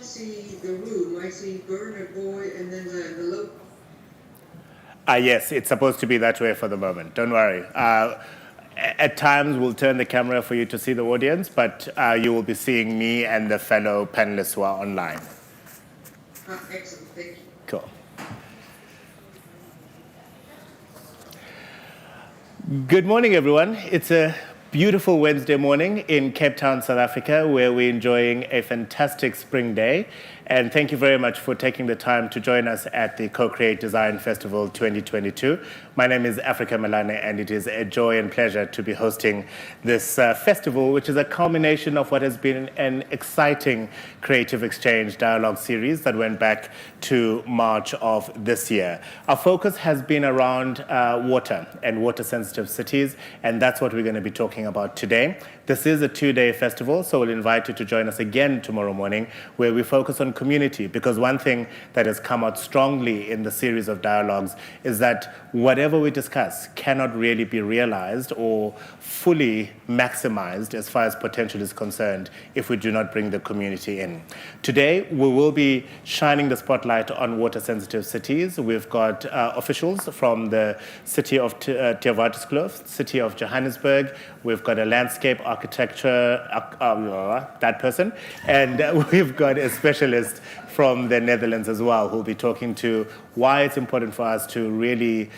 see the room. I see Burner Boy and then the logo. Yes, it's supposed to be that way for the moment. Don't worry. At times, we'll turn the camera for you to see the audience, but you will be seeing me and the fellow panelists who are online. Excellent. Thank you. Cool. Good morning, everyone. It's a beautiful Wednesday morning in Cape Town, South Africa, where we're enjoying a fantastic spring day. And thank you very much for taking the time to join us at the Co-Create Design Festival 2022. My name is Africa Melane, and it is a joy and pleasure to be hosting this festival, which is a culmination of what has been an exciting creative exchange dialogue series that went back to March of this year. Our focus has been around water and water-sensitive cities, and that's what we're going to be talking about today. This is a two-day festival, so we'll invite you to join us again tomorrow morning, where we focus on community, because one thing that has come out strongly in the series of dialogues is that whatever we discuss cannot really be realized or fully maximized as far as potential is concerned if we do not bring the community in. Today, we will be shining the spotlight on water-sensitive cities. We've got officials from the city of Theowatuskloof, city of Johannesburg. We've got a landscape architecture, that person, and we've got a specialist from the Netherlands as well, who'll be talking to why it's important for us to really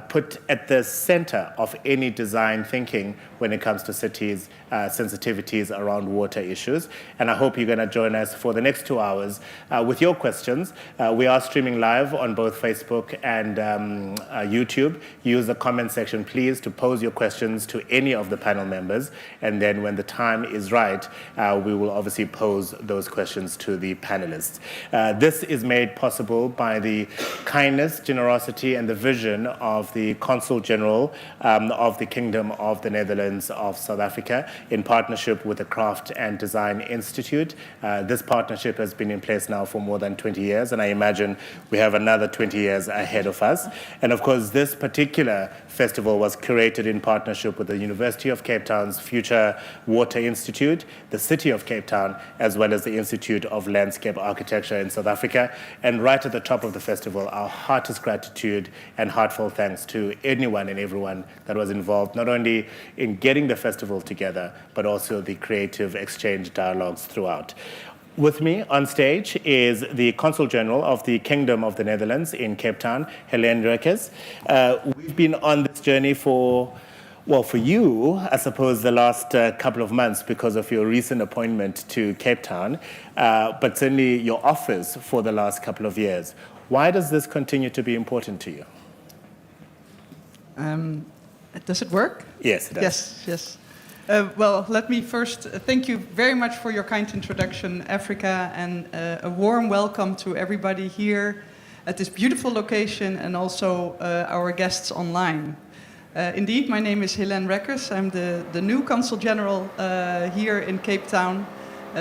put at the center of any design thinking when it comes to cities, sensitivities around water issues. And I hope you're going to join us for the next 2 hours with your questions. We are streaming live on both Facebook and YouTube. Use the comment section, please, to pose your questions to any of the panel members. And then when the time is right, we will obviously pose those questions to the panelists. This is made possible by the kindness, generosity, and the vision of the Consul General of the Kingdom of the Netherlands of South Africa in partnership with the Craft and Design Institute. This partnership has been in place now for more than 20 years, and I imagine we have another 20 years ahead of us. And of course, this particular festival was curated in partnership with the University of Cape Town's Future Water Institute, the City of Cape Town, as well as the Institute of Landscape Architecture in South Africa. And right at the top of the festival, our heartiest gratitude and heartfelt thanks to anyone and everyone that was involved, not only in getting the festival together, but also the creative exchange dialogues throughout. With me on stage is the Consul General of the Kingdom of the Netherlands in Cape Town, Helene Rekes. We've been on this journey for you, I suppose, the last couple of months because of your recent appointment to Cape Town, but certainly your office for the last couple of years. Why does this continue to be important to you? Does it work? Yes, it does. Yes. Well, let me first thank you very much for your kind introduction, Africa, and a warm welcome to everybody here at this beautiful location and also our guests online. Indeed, my name is Helene Rekes. I'm the new Consul General here in Cape Town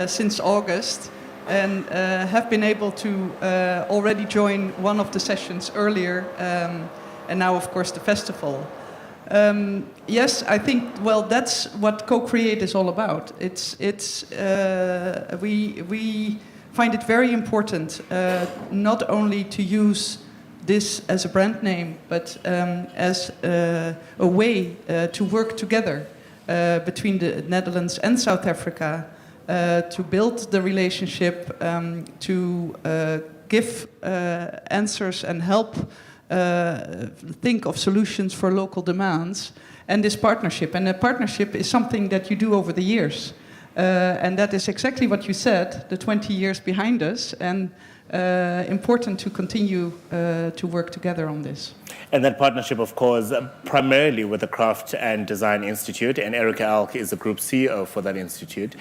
since August, and have been able to already join one of the sessions earlier, and now, of course, the festival. Yes, I think, well, that's what Co-Create is all about. We find it very important not only to use this as a brand name, but as a way to work together between the Netherlands and South Africa to build the relationship, to give answers and help think of solutions for local demands, and this partnership. And a partnership is something that you do over the years. And that is exactly what you said, the 20 years behind us, and important to continue to work together on this. And that partnership, of course, primarily with the Craft and Design Institute, and Erica Alk is the group CEO for that institute.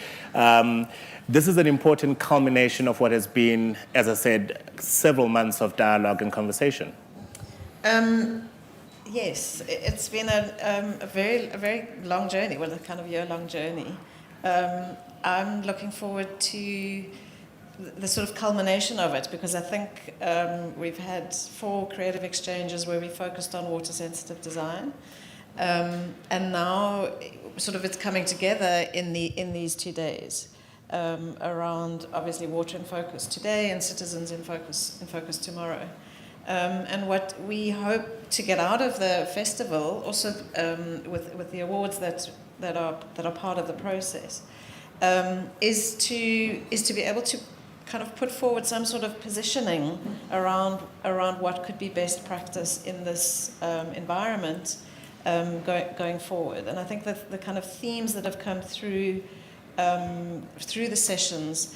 This is an important culmination of what has been, as I said, several months of dialogue and conversation. Yes, it's been a very long journey, well, a kind of year-long journey. I'm looking forward to the sort of culmination of it, because I think we've had 4 creative exchanges where we focused on water-sensitive design, and now sort of it's coming together in these 2 days. around obviously water in focus today and citizens in focus tomorrow. And what we hope to get out of the festival, also with the awards that are part of the process, is to be able to kind of put forward some sort of positioning around what could be best practice in this environment going forward. And I think that the kind of themes that have come through the sessions,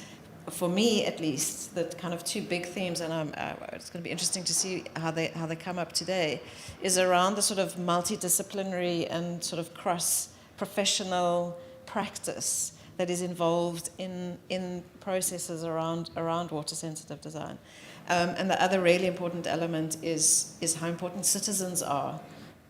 for me at least, the kind of two big themes, and it's going to be interesting to see how they come up today, is around the sort of multidisciplinary and sort of cross-professional practice that is involved in processes around water-sensitive design. And the other really important element is how important citizens are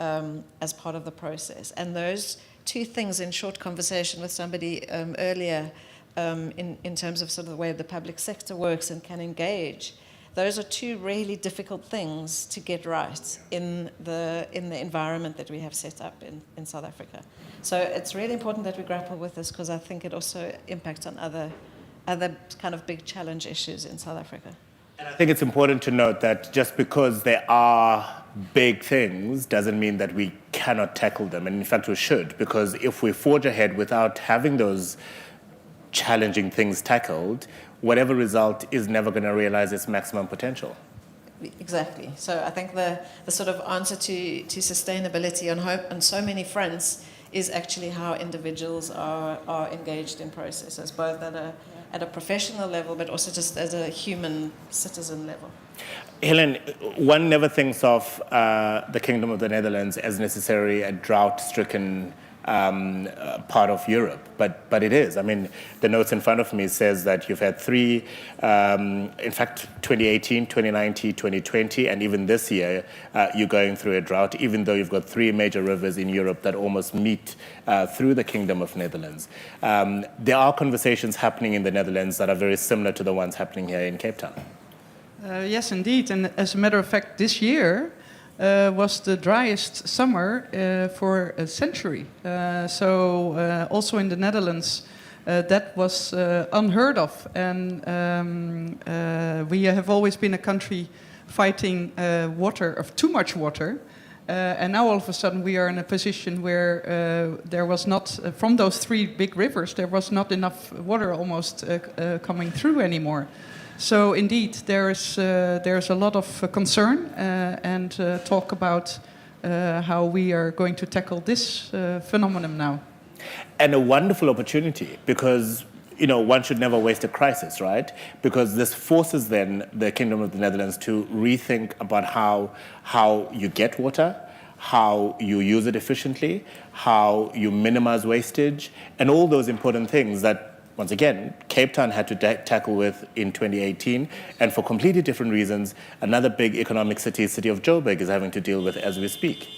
as part of the process. And those two things, in short conversation with somebody earlier, in terms of sort of the way the public sector works and can engage, those are two really difficult things to get right in the environment that we have set up in South Africa. So it's really important that we grapple with this, because I think it also impacts on other kind of big challenge issues in South Africa. And I think it's important to note that just because there are big things doesn't mean that we cannot tackle them. And in fact, we should, because if we forge ahead without having those challenging things tackled, whatever result is never going to realize its maximum potential. Exactly. So I think the sort of answer to sustainability on so many fronts is actually how individuals are engaged in processes, both at a professional level, but also just as a human citizen level. Helen, one never thinks of the Kingdom of the Netherlands as necessarily a drought-stricken part of Europe, but it is. I mean, the notes in front of me says that you've had three, in fact, 2018, 2019, 2020, and even this year, you're going through a drought, even though you've got three major rivers in Europe that almost meet through the Kingdom of Netherlands. There are conversations happening in the Netherlands that are very similar to the ones happening here in Cape Town. Yes, indeed. And as a matter of fact, this year was the driest summer for a century. So also in the Netherlands, that was unheard of. And we have always been a country fighting too much water. And now all of a sudden we are in a position where there was not, from those three big rivers, there was not enough water almost coming through anymore. So indeed, there's a lot of concern and talk about how we are going to tackle this phenomenon now. And a wonderful opportunity, because one should never waste a crisis, right? Because this forces then the Kingdom of the Netherlands to rethink about how you get water, how you use it efficiently, how you minimize wastage, and all those important things that, once again, Cape Town had to tackle with in 2018, and for completely different reasons, another big economic city of Joburg, is having to deal with as we speak.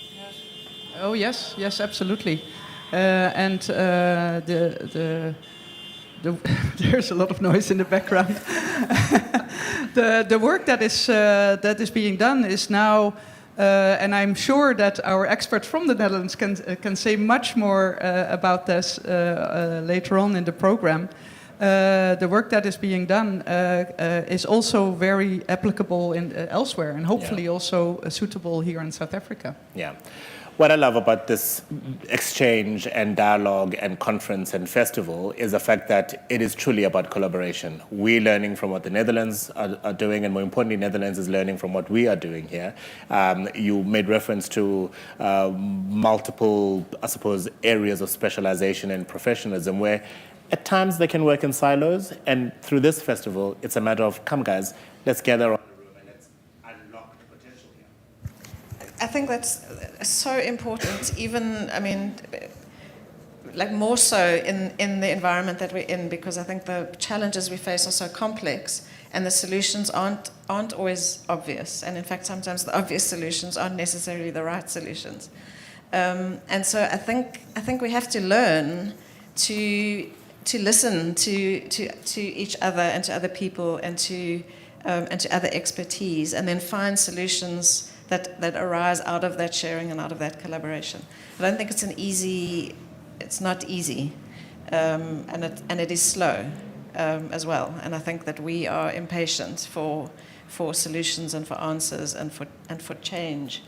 Oh yes, absolutely. And there's a lot of noise in the background. The work that is being done is now, and I'm sure that our experts from the Netherlands can say much more about this later on in the program. The work that is being done is also very applicable elsewhere, and hopefully also suitable here in South Africa. Yeah. What I love about this exchange and dialogue and conference and festival is the fact that it is truly about collaboration. We're learning from what the Netherlands are doing, and more importantly, Netherlands is learning from what we are doing here. You made reference to multiple, I suppose, areas of specialization and professionalism where at times they can work in silos, and through this festival, it's a matter of, come guys, let's gather around the room and let's unlock the potential here. I think that's so important, even, I mean, like more so in the environment that we're in, because I think the challenges we face are so complex and the solutions aren't always obvious. And in fact, sometimes the obvious solutions aren't necessarily the right solutions. And so I think we have to learn to listen to each other and to other people and to other expertise, and then find solutions that arise out of that sharing and out of that collaboration. I don't think it's not easy, and it is slow. as well. And I think that we are impatient for solutions and for answers and for change.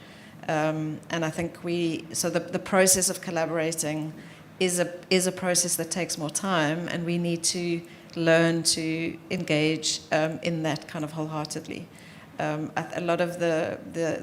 And I think the process of collaborating is a process that takes more time, and we need to learn to engage in that kind of wholeheartedly. A lot of the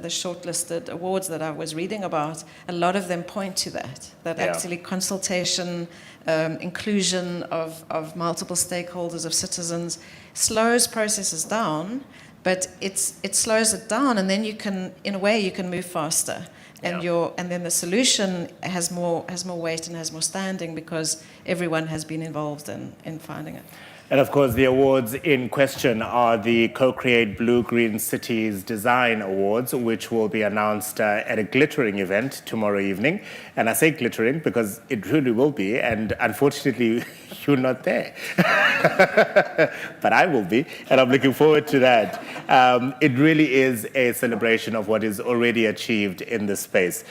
shortlisted awards that I was reading about, a lot of them point to that actually consultation, inclusion of multiple stakeholders, of citizens, slows processes down, but it slows it down, and then you can move faster. And then the solution has more weight and has more standing because everyone has been involved in finding it. And of course, the awards in question are the Co-Create Blue-Green Cities Design Awards, which will be announced at a glittering event tomorrow evening. And I say glittering because it really will be, and unfortunately, you're not there. But I will be, and I'm looking forward to that. It really is a celebration of what is already achieved in this space.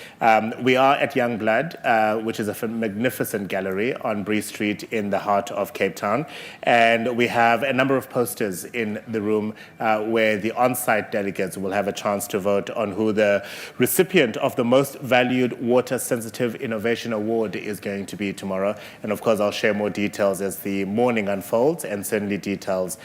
We are at Young Blood, which is a magnificent gallery on Bree Street in the heart of Cape Town. And we have a number of posters in the room where the on-site delegates will have a chance to vote on who the recipient of the Most Valued Water Sensitive Innovation Award is going to be tomorrow. And of course, I'll share more details as the morning unfolds, and certainly details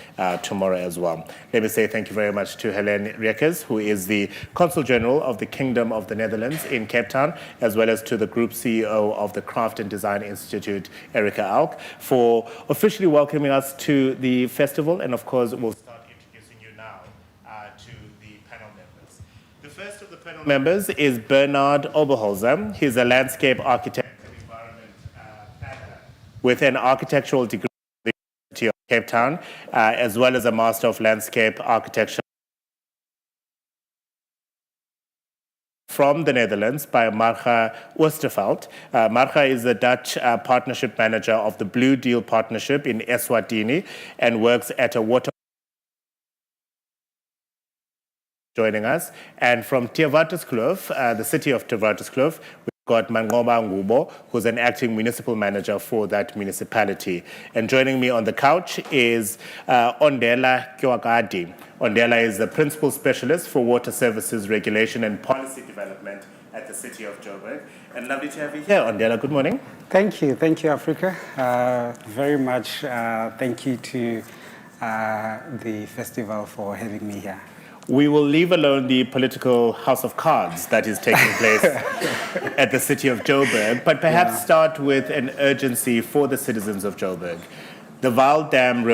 tomorrow as well. Let me say thank you very much to Helene Riekes, who is the Consul General of the Kingdom of the Netherlands in Cape Town, as well as to the Group CEO of the Craft and Design Institute, Erica Alk, for officially welcoming us to the festival. And of course, we'll start introducing you now to the panel members. The first of the panel members is Bernard Oberholzer. He's a landscape architect and environment planner with an architectural degree from the University of Cape Town, as well as a Master of Landscape Architecture from the Netherlands by Marga Oosterveld. Marga is the Dutch partnership manager of the Blue Deal Partnership in Eswatini and works at a water joining us. And from Theewaterskloof, the city of Theewaterskloof, we've got Mangoba Ngubo, who's an acting municipal manager for that municipality. And joining me on the couch is Ondela Kyoakadi. Ondela is the Principal Specialist for Water Services Regulation and Policy Development at the City of Joburg. And lovely to have you here, Ondela. Good morning. Thank you, Africa. Very much thank you to the festival for having me here. We will leave alone the political house of cards that is taking place at the City of Joburg, but perhaps start with an urgency for the citizens of Joburg. The Vaal Dam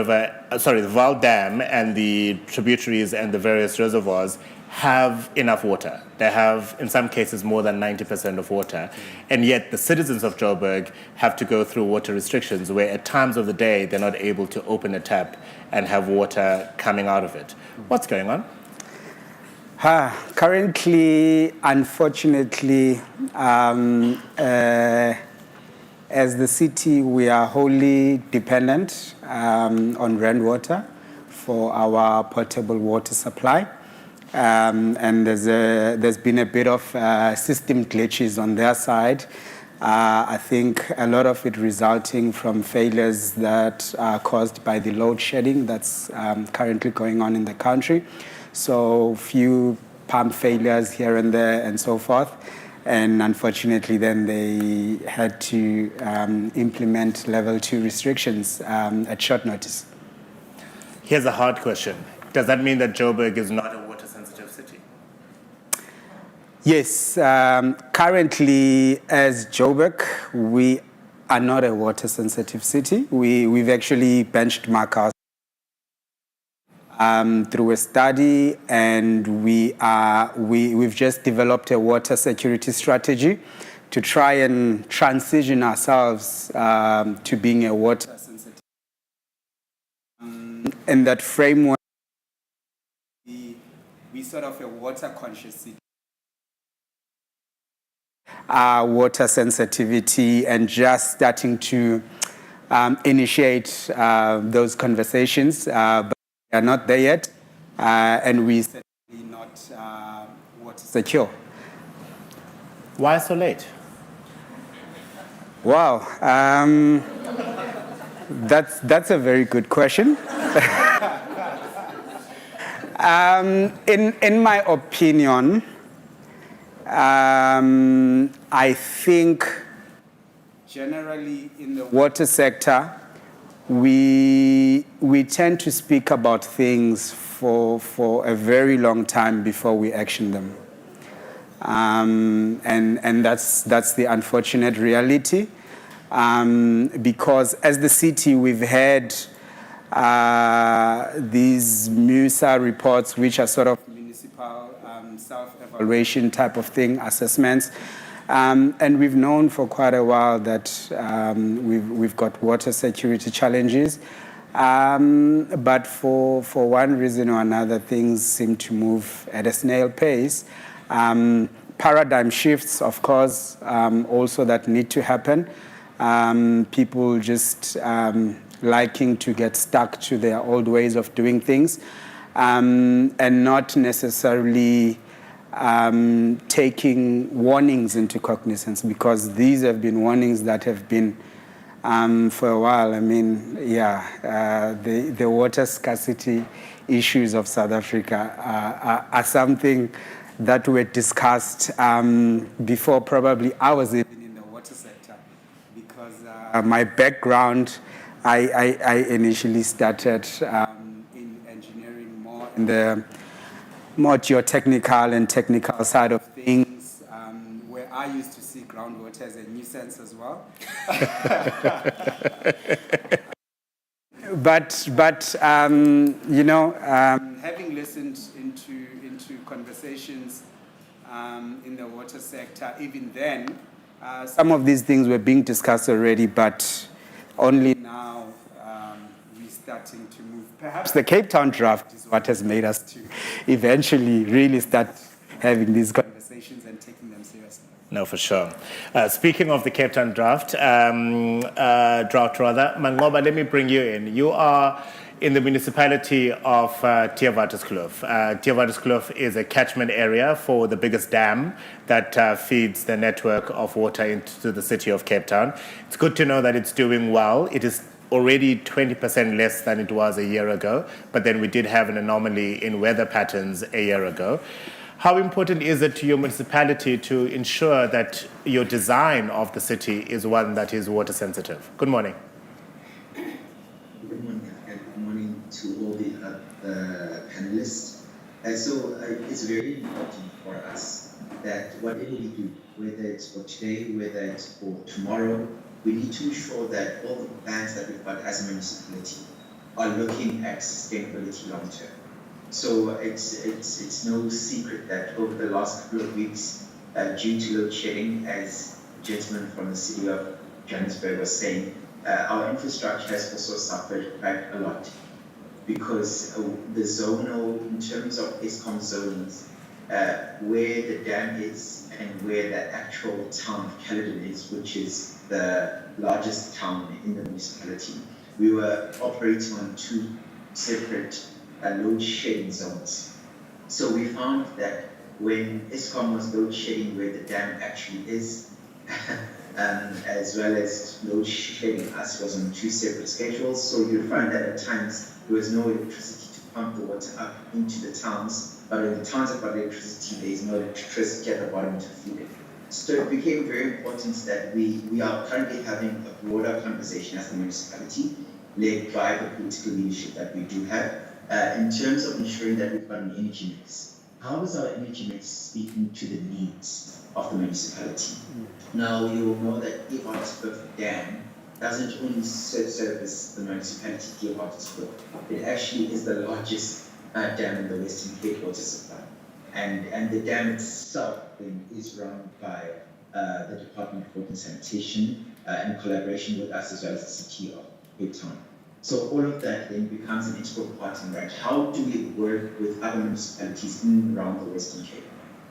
and the tributaries and the various reservoirs have enough water. They have, in some cases, more than 90% of water. And yet the citizens of Joburg have to go through water restrictions where at times of the day they're not able to open a tap and have water coming out of it. What's going on? Currently, unfortunately, as the city, we are wholly dependent on rainwater for our potable water supply. And there's been a bit of system glitches on their side. I think a lot of it resulting from failures that are caused by the load shedding that's currently going on in the country. So few pump failures here and there and so forth. And unfortunately, then they had to implement level 2 restrictions at short notice. Here's a hard question. Does that mean that Joburg is not a water-sensitive city? Yes. Currently, as Joburg, we are not a water-sensitive city. We've actually benchmarked ourselves through a study, and we've just developed a water security strategy to try and transition ourselves to being a water sensitive. In that framework, we sort of a water conscious city. Water sensitivity, and just starting to initiate those conversations. But we are not there yet, and we certainly not water secure. Why so late? Wow. That's a very good question. In my opinion, I think generally in the water sector, we tend to speak about things for a very long time before we action them. And that's the unfortunate reality. Because as the city, we've had these MUSA reports, which are sort of municipal self-evaluation type of thing, assessments. And we've known for quite a while that we've got water security challenges. But for one reason or another, things seem to move at a snail pace. Paradigm shifts, of course, also that need to happen. People just liking to get stuck to their old ways of doing things, and not necessarily taking warnings into cognizance, because these have been warnings that have been for a while. I mean, the water scarcity issues of South Africa are something that were discussed before probably I was even in the water sector, because my background, I initially started in engineering, more in the more geotechnical and technical side of things, where I used to see groundwater as a nuisance as well. But you know, having listened into conversations in the water sector, even then, some of these things were being discussed already, but only now we're starting to move. Perhaps the Cape Town draft is what has made us to eventually really start having these conversations and taking them seriously. No, for sure. Speaking of the Cape Town drought, Mangoba, let me bring you in. You are in the municipality of Theewaterskloof. Theewaterskloof is a catchment area for the biggest dam that feeds the network of water into the city of Cape Town. It's good to know that it's doing well. It is already 20% less than it was a year ago, but then we did have an anomaly in weather patterns a year ago. How important is it to your municipality to ensure that your design of the city is one that is water sensitive? Good morning. Good morning, and good morning to all the panelists. It's very important for us that whatever we do, whether it's for today, whether it's for tomorrow, we need to ensure that all the plans that we've got as a municipality are looking at sustainability long term. So it's no secret that over the last couple of weeks, due to load shedding, as the gentleman from the city of Johannesburg was saying, our infrastructure has also suffered quite a lot, because the zonal, in terms of Eskom zones, where the dam is and where the actual town of Caledon is, which is the largest town in the municipality, we were operating on two separate load shedding zones. So we found that when Eskom was load shedding where the dam actually is, as well as load shedding us, was on two separate schedules. So you'll find that at times there was no electricity to pump the water up into the towns, but when the towns have got electricity, there is no electricity at the bottom to feed it. So it became very important that we are currently having a broader conversation as a municipality, led by the political leadership that we do have, in terms of ensuring that we've got an energy mix. How is our energy mix speaking to the needs of the municipality? Now, you will know that Theewaterskloof Dam doesn't only service the municipality of Theewaterskloof. It actually is the largest dam in the Western Cape water supply. And the dam itself then is run by the Department of Water and Sanitation in collaboration with us, as well as the city of Cape Town. So all of that then becomes an integral part in that. How do we work with other municipalities in and around the Western Cape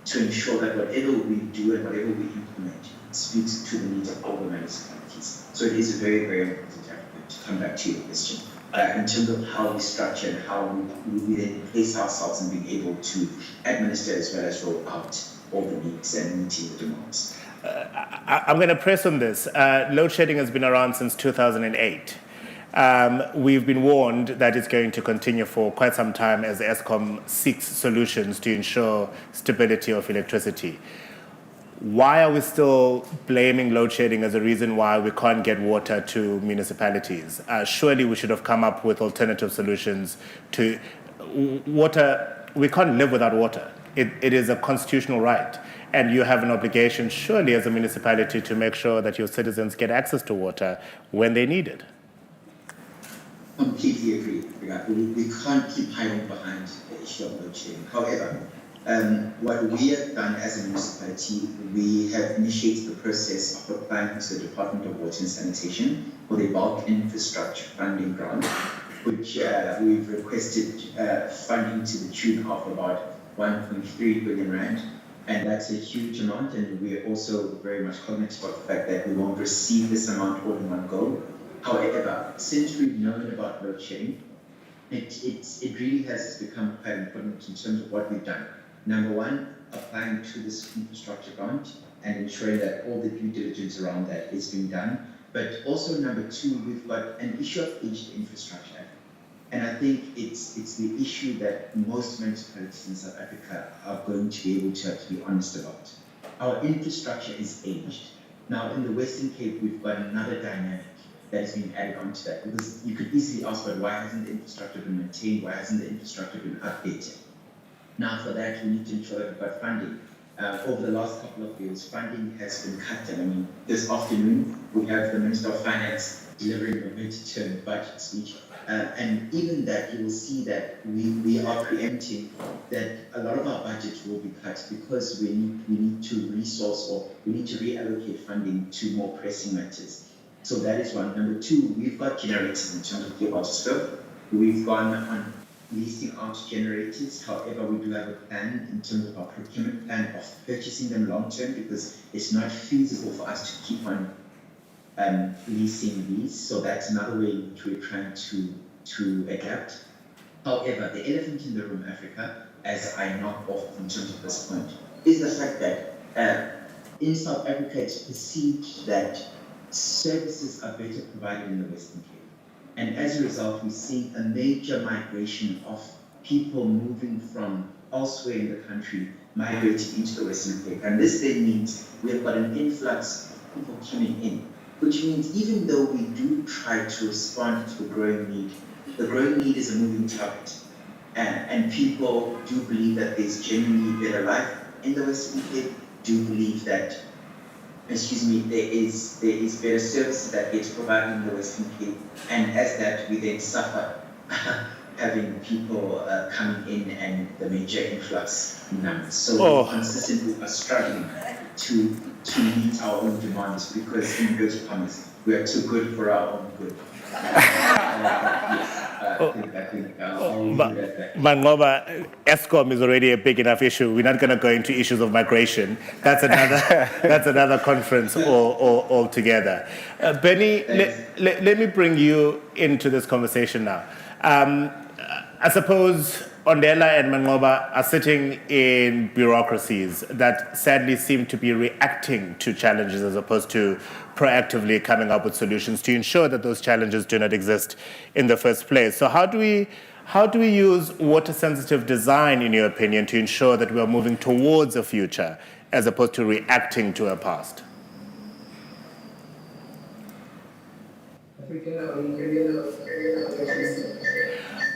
to ensure that whatever we do and whatever we implement speaks to the needs of all the municipalities? So it is very, very important to come back to your question in terms of how we structure and how we then place ourselves in being able to administer as well as roll out all the needs and meeting the demands. I'm going to press on this. Load shedding has been around since 2008. we've been warned that it's going to continue for quite some time as Eskom seeks solutions to ensure stability of electricity. Why are we still blaming load shedding as a reason why we can't get water to municipalities? Surely we should have come up with alternative solutions to water. We can't live without water. It is a constitutional right. And you have an obligation, surely, as a municipality to make sure that your citizens get access to water when they need it. Completely agree. We can't keep hiding behind the issue of load shedding. However, what we have done as a municipality, we have initiated the process of applying to the Department of Water and Sanitation for the bulk infrastructure funding grant, which we've requested funding to the tune of about 1.3 billion rand. And that's a huge amount, and we're also very much cognizant of the fact that we won't receive this amount all in one go. However, since we've known about load shedding, it really has become quite important in terms of what we've done. Number one, applying to this infrastructure grant and ensuring that all the due diligence around that is being done. But also number two, we've got an issue of aged infrastructure. And I think it's the issue that most municipalities in South Africa are going to be able to be honest about. Our infrastructure is aged. Now in the Western Cape, we've got another dynamic that has been added onto that, because you could easily ask, but why hasn't the infrastructure been maintained? Why hasn't the infrastructure been updated? Now for that, we need to ensure that we've got funding. Over the last couple of years, funding has been cut. And I mean, this afternoon, we have the Minister of Finance delivering a mid-term budget speech. And even that, you will see that we are preempting that a lot of our budgets will be cut because we need to resource, or we need to reallocate funding to more pressing matters. So that is one. Number two, we've got generators in terms of gigawatt scope. We've gone on leasing out generators. However, we do have a plan in terms of our procurement plan of purchasing them long term, because it's not feasible for us to keep on leasing these. So that's another way in which we're trying to adapt. However, the elephant in the room, Africa, as I knock off in terms of this point, is the fact that in South Africa it's perceived that services are better provided in the Western Cape. And as a result, we're seeing a major migration of people moving from elsewhere in the country, migrating into the Western Cape. And this then means we've got an influx of people coming in, which means even though we do try to respond to the growing need is a moving target. And people do believe that there's genuinely better life in the Western Cape, do believe that, there is better services that gets provided in the Western Cape, and as that we then suffer having people coming in and the major influx in numbers. So we consistently are struggling to meet our own demands, because in inverted commas, we are too good for our own good. Mangoba, Eskom is already a big enough issue. We're not going to go into issues of migration. That's another conference altogether. Benny, let me bring you into this conversation now. I suppose Ondela and Mangoba are sitting in bureaucracies that sadly seem to be reacting to challenges as opposed to proactively coming up with solutions to ensure that those challenges do not exist in the first place. So how do we use water-sensitive design, in your opinion, to ensure that we are moving towards a future as opposed to reacting to a past?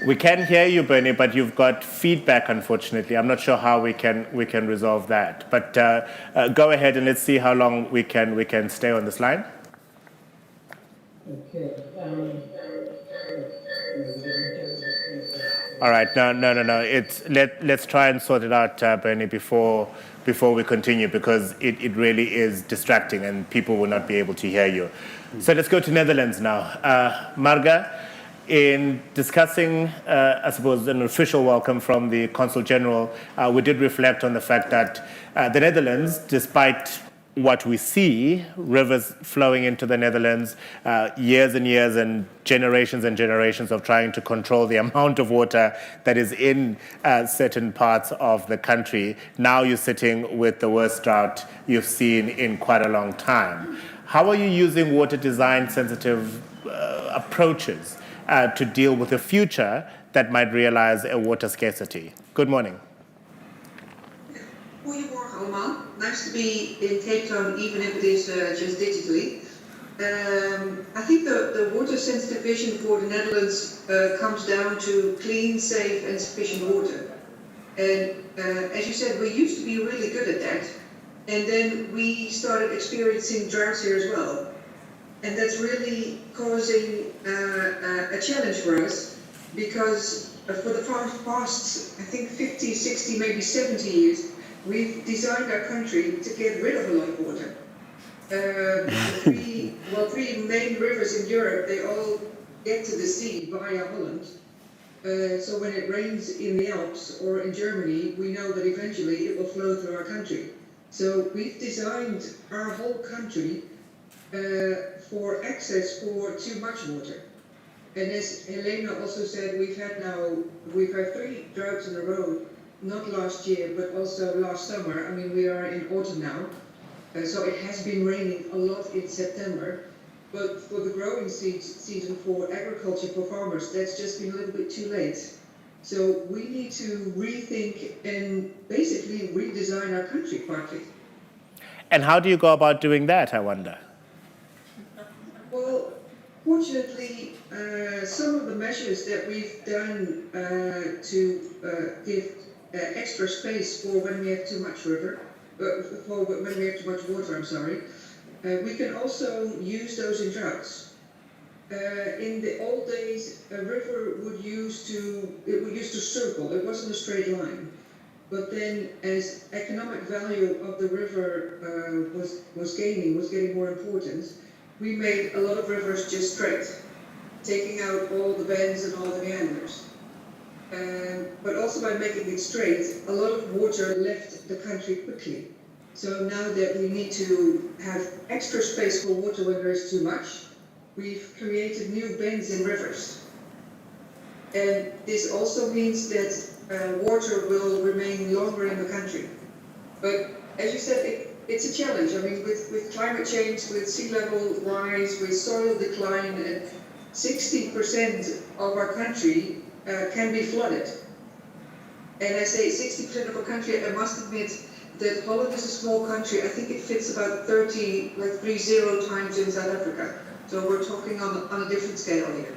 We can hear you, Bernie, but you've got feedback, unfortunately. I'm not sure how we can resolve that. But go ahead and let's see how long we can stay on this line. Okay. All right. No. Let's try and sort it out, Bernie, before we continue, because it really is distracting and people will not be able to hear you. So let's go to Netherlands now. Marga, in discussing, I suppose, an official welcome from the Consul General, we did reflect on the fact that the Netherlands, despite what we see, rivers flowing into the Netherlands, years and years and generations of trying to control the amount of water that is in certain parts of the country. Now you're sitting with the worst drought you've seen in quite a long time. How are you using water design sensitive approaches to deal with a future that might realize a water scarcity? Good morning. Goedemorgen allemaal. Nice to be in Cape Town, even if it is just digitally. I think the water sensitive vision for the Netherlands comes down to clean, safe and sufficient water. And as you said, we used to be really good at that. And then we started experiencing droughts here as well. And that's really causing a challenge for us because for the past, I think 50, 60, maybe 70 years, we've designed our country to get rid of a lot of water. Three main rivers in Europe, they all get to the sea via Holland. So when it rains in the Alps or in Germany, we know that eventually it will flow through our country. So we've designed our whole country for access for too much water. And as Helena also said, we've had 3 droughts in a row, not last year, but also last summer. I mean, we are in autumn now, so it has been raining a lot in September. But for the growing season for agriculture, for farmers, that's just been a little bit too late. So we need to rethink and basically redesign our country partly. And how do you go about doing that, I wonder? Well, fortunately, some of the measures that we've done to give extra space for when we have too much for when we have too much water, I'm sorry, we can also use those in droughts. In the old days, a river would used to circle. It wasn't a straight line. But then, as economic value of the river was getting more important, we made a lot of rivers just straight, taking out all the bends and all the meanders. But also by making it straight, a lot of water left the country quickly. So now that we need to have extra space for water when there is too much, we've created new bends in rivers. And this also means that water will remain longer in the country. But as you said, it's a challenge. I mean, with climate change, with sea level rise, with soil decline, and 60% of our country can be flooded. And I say 60% of our country, I must admit that Holland is a small country. I think it fits about 30 times in South Africa. So we're talking on a different scale here.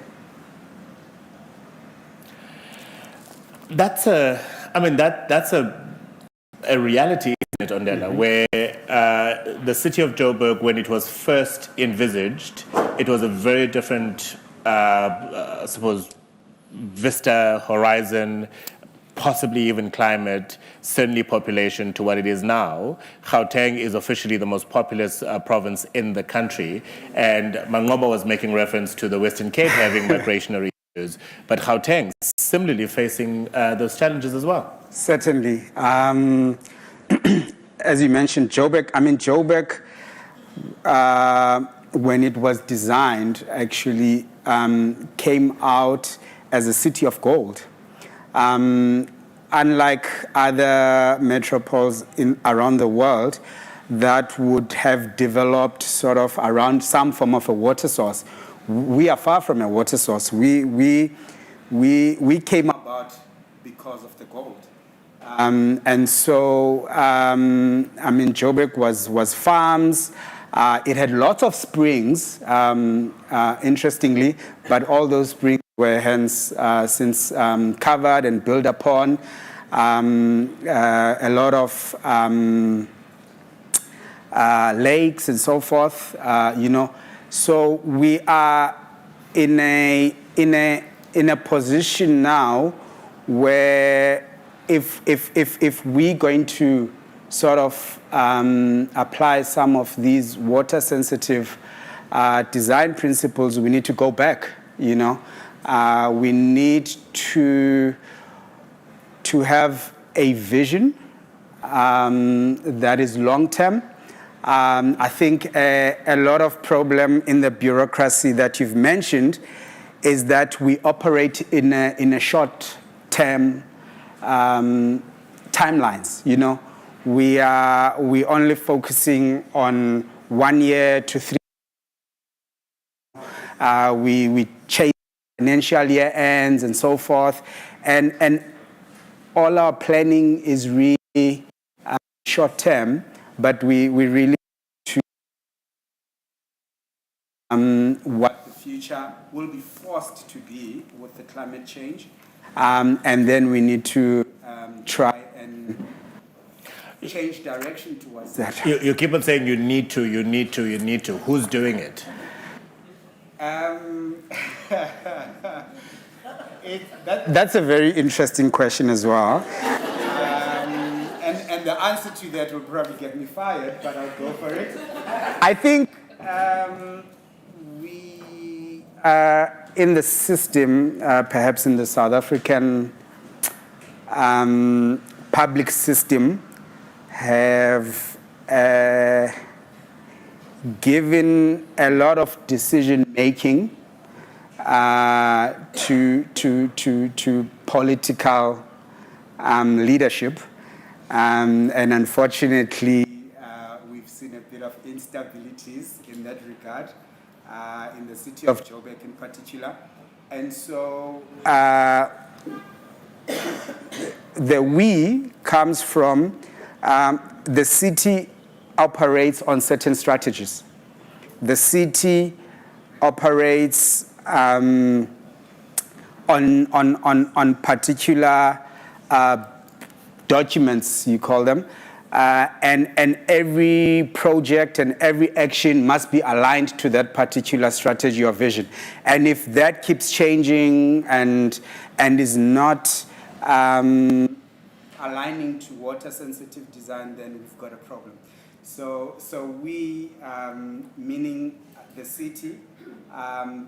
That's a reality, isn't it, Ondela, where the city of Joburg, when it was first envisaged, it was a very different, I suppose, vista, horizon, possibly even climate, certainly population to what it is now. Gauteng is officially the most populous province in the country, and Mangoba was making reference to the Western Cape having migrationary issues, but Gauteng similarly facing those challenges as well. Certainly. As you mentioned, Joburg, when it was designed, actually came out as a city of gold. Unlike other metropoles around the world that would have developed sort of around some form of a water source, we are far from a water source. We came about because of the gold. And so, Joburg was farms. It had lots of springs, interestingly, but all those springs were hence since covered and built upon. A lot of lakes and so forth, So we are in a position now where if we're going to sort of apply some of these water-sensitive design principles, we need to go back. We need to have a vision that is long-term. I think a lot of problem in the bureaucracy that you've mentioned is that we operate in a short-term timelines. We only focusing on 1 year to 3 We change financial year ends and so forth. And all our planning is really short term, but we really to what the future will be forced to be with the climate change. And then we need to try and change direction towards that. You keep on saying you need to, you need to, you need to. Who's doing it? That's a very interesting question as well. And the answer to that will probably get me fired, but I'll go for it. I think we are in the system, perhaps in the South African public system, have given a lot of decision making to political leadership, and unfortunately we've seen a bit of instabilities in that regard in the city of Joburg in particular, and so the we comes from the city operates on certain strategies. The city operates on particular documents, you call them, and every project and every action must be aligned to that particular strategy or vision. And if that keeps changing and is not aligning to water-sensitive design, then we've got a problem. So we, meaning the city,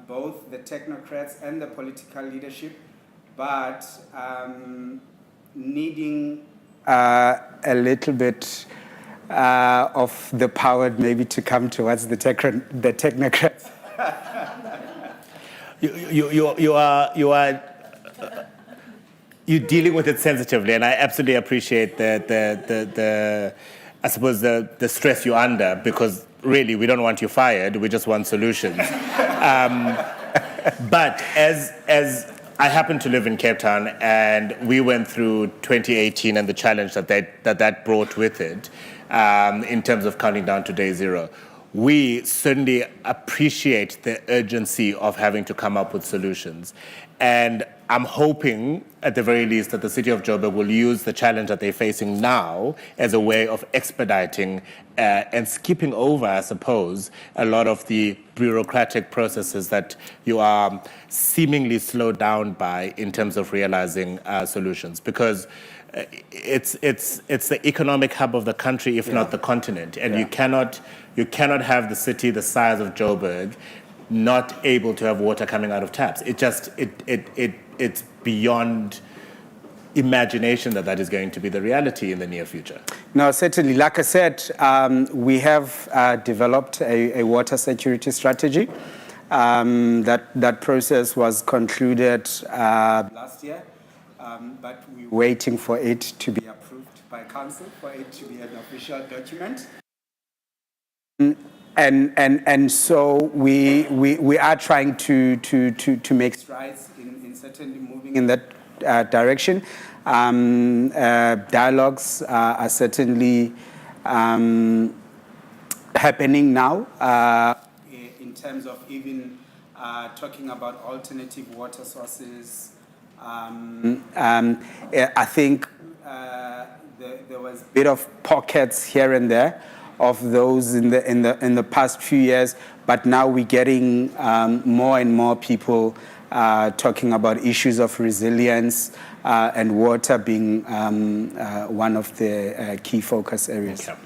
both the technocrats and the political leadership, but needing a little bit of the power maybe to come towards the technocrats. You're dealing with it sensitively, and I absolutely appreciate the I suppose the stress you're under, because really we don't want you fired, we just want solutions. But as I happen to live in Cape Town, and we went through 2018 and the challenge that brought with it, in terms of counting down to day zero. We certainly appreciate the urgency of having to come up with solutions. And I'm hoping, at the very least, that the city of Joburg will use the challenge that they're facing now as a way of expediting and skipping over, I suppose, a lot of the bureaucratic processes that you are seemingly slowed down by in terms of realizing solutions. Because it's the economic hub of the country, if not the continent, and you cannot have the city the size of Joburg not able to have water coming out of taps. It's beyond imagination that is going to be the reality in the near future. No, certainly. Like I said, we have developed a water security strategy. That process was concluded last year, but we're waiting for it to be approved by council, for it to be an official document. And so we are trying to make strides in certainly moving in that direction. Dialogues are certainly happening now in terms of even talking about alternative water sources. I think there was a bit of pockets here and there of those in the past few years, but now we're getting more and more people talking about issues of resilience and water being one of the key focus areas. Okay.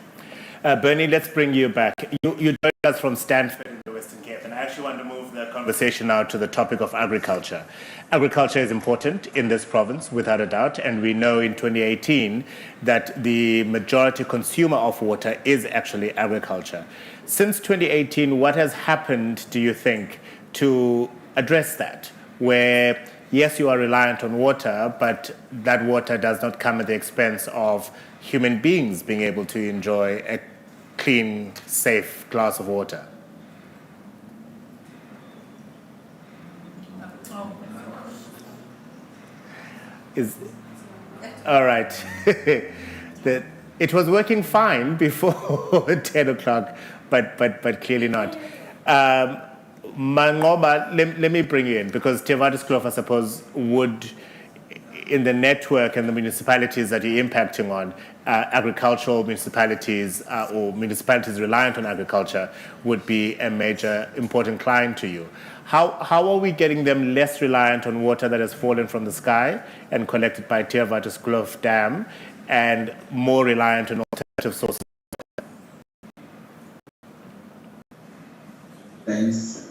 Bernie, let's bring you back. You joined us from Stanford in the Western Cape, and I actually want to move the conversation now to the topic of agriculture. Agriculture is important in this province, without a doubt, and we know in 2018 that the majority consumer of water is actually agriculture. Since 2018, what has happened, do you think, to address that? Where, yes, you are reliant on water, but that water does not come at the expense of human beings being able to enjoy a clean, safe glass of water. Is all right. It was working fine before 10 o'clock, but clearly not. Mangoba, let me bring you in, because Tevatis Kloof, I suppose, would, in the network and the municipalities that you're impacting on, agricultural municipalities or municipalities reliant on agriculture would be a major important client to you. How are we getting them less reliant on water that has fallen from the sky and collected by Tevatis Kloof Dam, and more reliant on alternative sources? Thanks.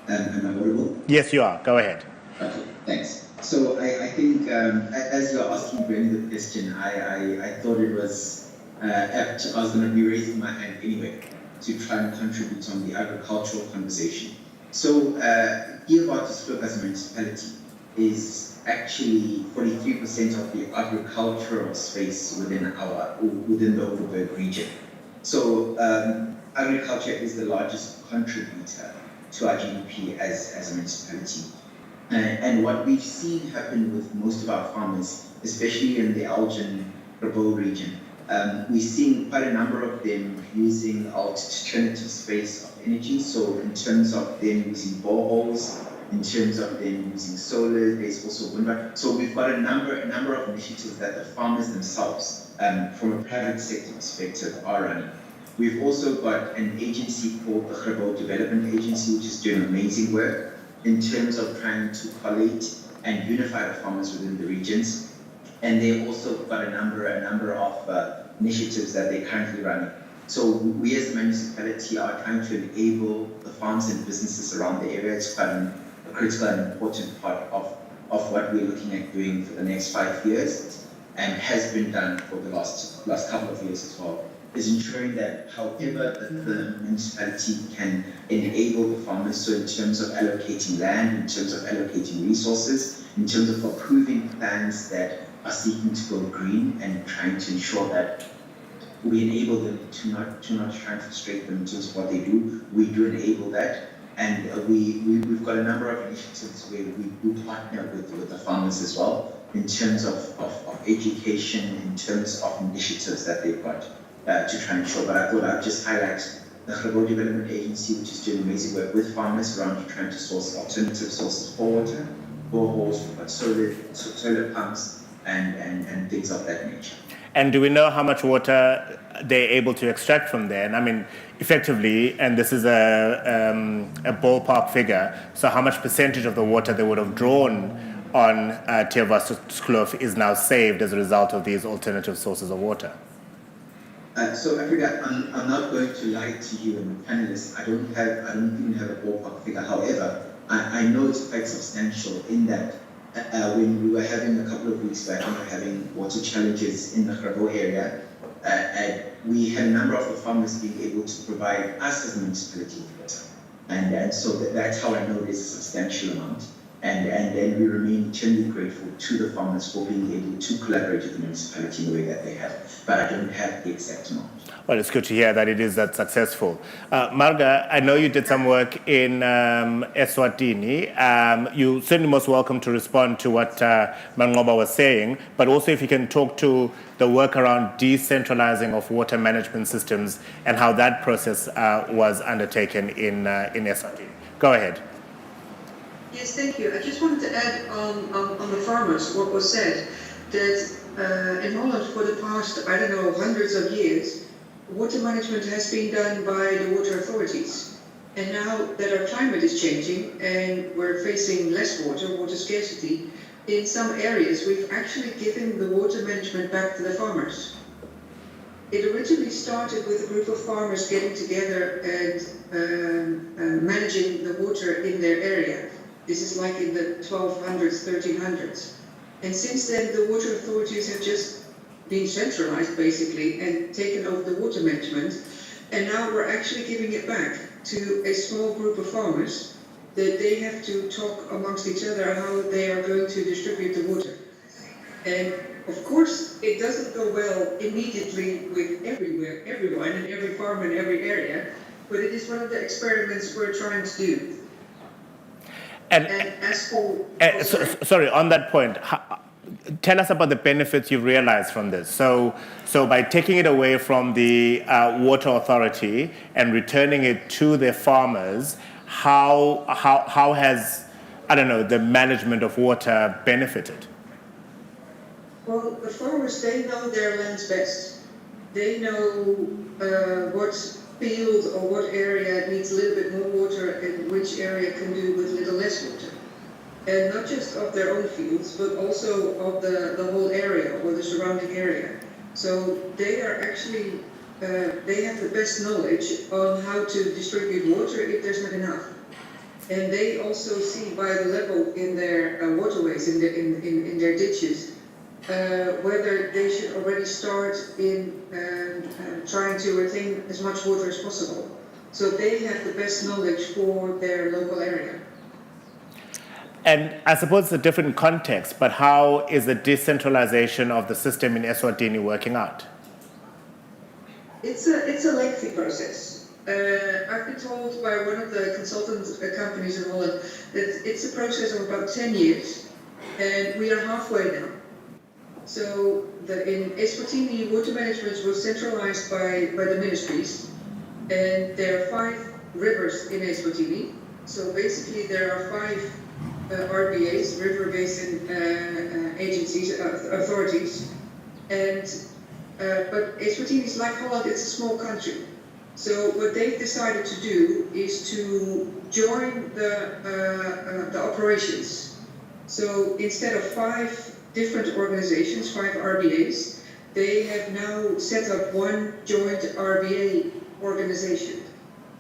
Am I audible? Yes, you are. Go ahead. Okay, thanks. So I think as you're asking Brenny the question, I thought it was apt. I was going to be raising my hand anyway to try and contribute on the agricultural conversation. So Tevatis Kloof as a municipality is actually 43% of the agricultural space within the Overberg region. So agriculture is the largest contributor to our GDP as a municipality. And what we've seen happen with most of our farmers, especially in the Elgin-Grabouw region, we're seeing quite a number of them using alternative space of energy. So in terms of them using boreholes, in terms of them using solar, there's also wind. So we've got a number of initiatives that the farmers themselves, from a private sector perspective, are running. We've also got an agency called the Grabouw Development Agency, which is doing amazing work in terms of trying to collate and unify the farmers within the regions. And they've also got a number of initiatives that they're currently running. So we as a municipality are trying to enable the farms and businesses around the area. It's quite a critical and important part of what we're looking at doing for the next 5 years, and has been done for the last couple of years as well, is ensuring that however the municipality can enable the farmers, so in terms of allocating land, in terms of allocating resources, in terms of approving plans that are seeking to go green, and trying to ensure that we enable them to not try and frustrate them in terms of what they do. We do enable that, and we've got a number of initiatives where we do partner with the farmers as well, in terms of education, in terms of initiatives that they've got to try and ensure. But I thought I'd just highlight the Grabouw Development Agency, which is doing amazing work with farmers around trying to source alternative sources for water, boreholes, solar pumps, and things of that nature. And do we know how much water they're able to extract from there? And I mean, effectively, and this is a ballpark figure, so how much percentage of the water they would have drawn on Tevatis Kloof is now saved as a result of these alternative sources of water? So Africa, I'm not going to lie to you and the panelists. I don't even have a ballpark figure. However, I know it's quite substantial in that when we were having a couple of weeks back, we were having water challenges in the Grabouw area. We had a number of the farmers being able to provide us as a municipality with water. And so that's how I know there's a substantial amount. And then we remain eternally grateful to the farmers for being able to collaborate with the municipality in the way that they have. But I don't have the exact amount. Well, it's good to hear that it is that successful. Marga, I know you did some work in Eswatini. You're certainly most welcome to respond to what Mangoba was saying, but also if you can talk to the work around decentralizing of water management systems and how that process was undertaken in Eswatini. Go ahead. Yes, thank you. I just wanted to add on the farmers what was said, that in Holland for the past, I don't know, hundreds of years, water management has been done by the water authorities. And now that our climate is changing and we're facing less water scarcity, in some areas we've actually given the water management back to the farmers. It originally started with a group of farmers getting together and managing the water in their area. This is like in the 1200s, 1300s. And since then, the water authorities have just been centralized, basically, and taken over the water management. And now we're actually giving it back to a small group of farmers that they have to talk amongst each other how they are going to distribute the water. And of course, it doesn't go well immediately with everyone and every farm in every area, but it is one of the experiments we're trying to do. And as for... sorry, on that point, tell us about the benefits you've realized from this. So by taking it away from the water authority and returning it to the farmers, how has, I don't know, the management of water benefited? Well, the farmers, they know their lands best. They know what field or what area needs a little bit more water and which area can do with a little less water. And not just of their own fields, but also of the whole area or the surrounding area. So they are actually, they have the best knowledge on how to distribute water if there's not enough. And they also see by the level in their waterways, in their ditches, whether they should already start in trying to retain as much water as possible. So they have the best knowledge for their local area. And I suppose it's a different context, but how is the decentralization of the system in Eswatini working out? It's a lengthy process. I've been told by one of the consultant companies in Holland that it's a process of about 10 years, and we are halfway now. So in Eswatini, water management was centralized by the ministries, and there are 5 rivers in Eswatini. So basically there are 5 RBAs, river basin agencies, authorities, and but Eswatini is like Holland, it's a small country. So what they've decided to do is to join the operations. So instead of 5 different organizations, 5 RBAs, they have now set up one joint RBA organization.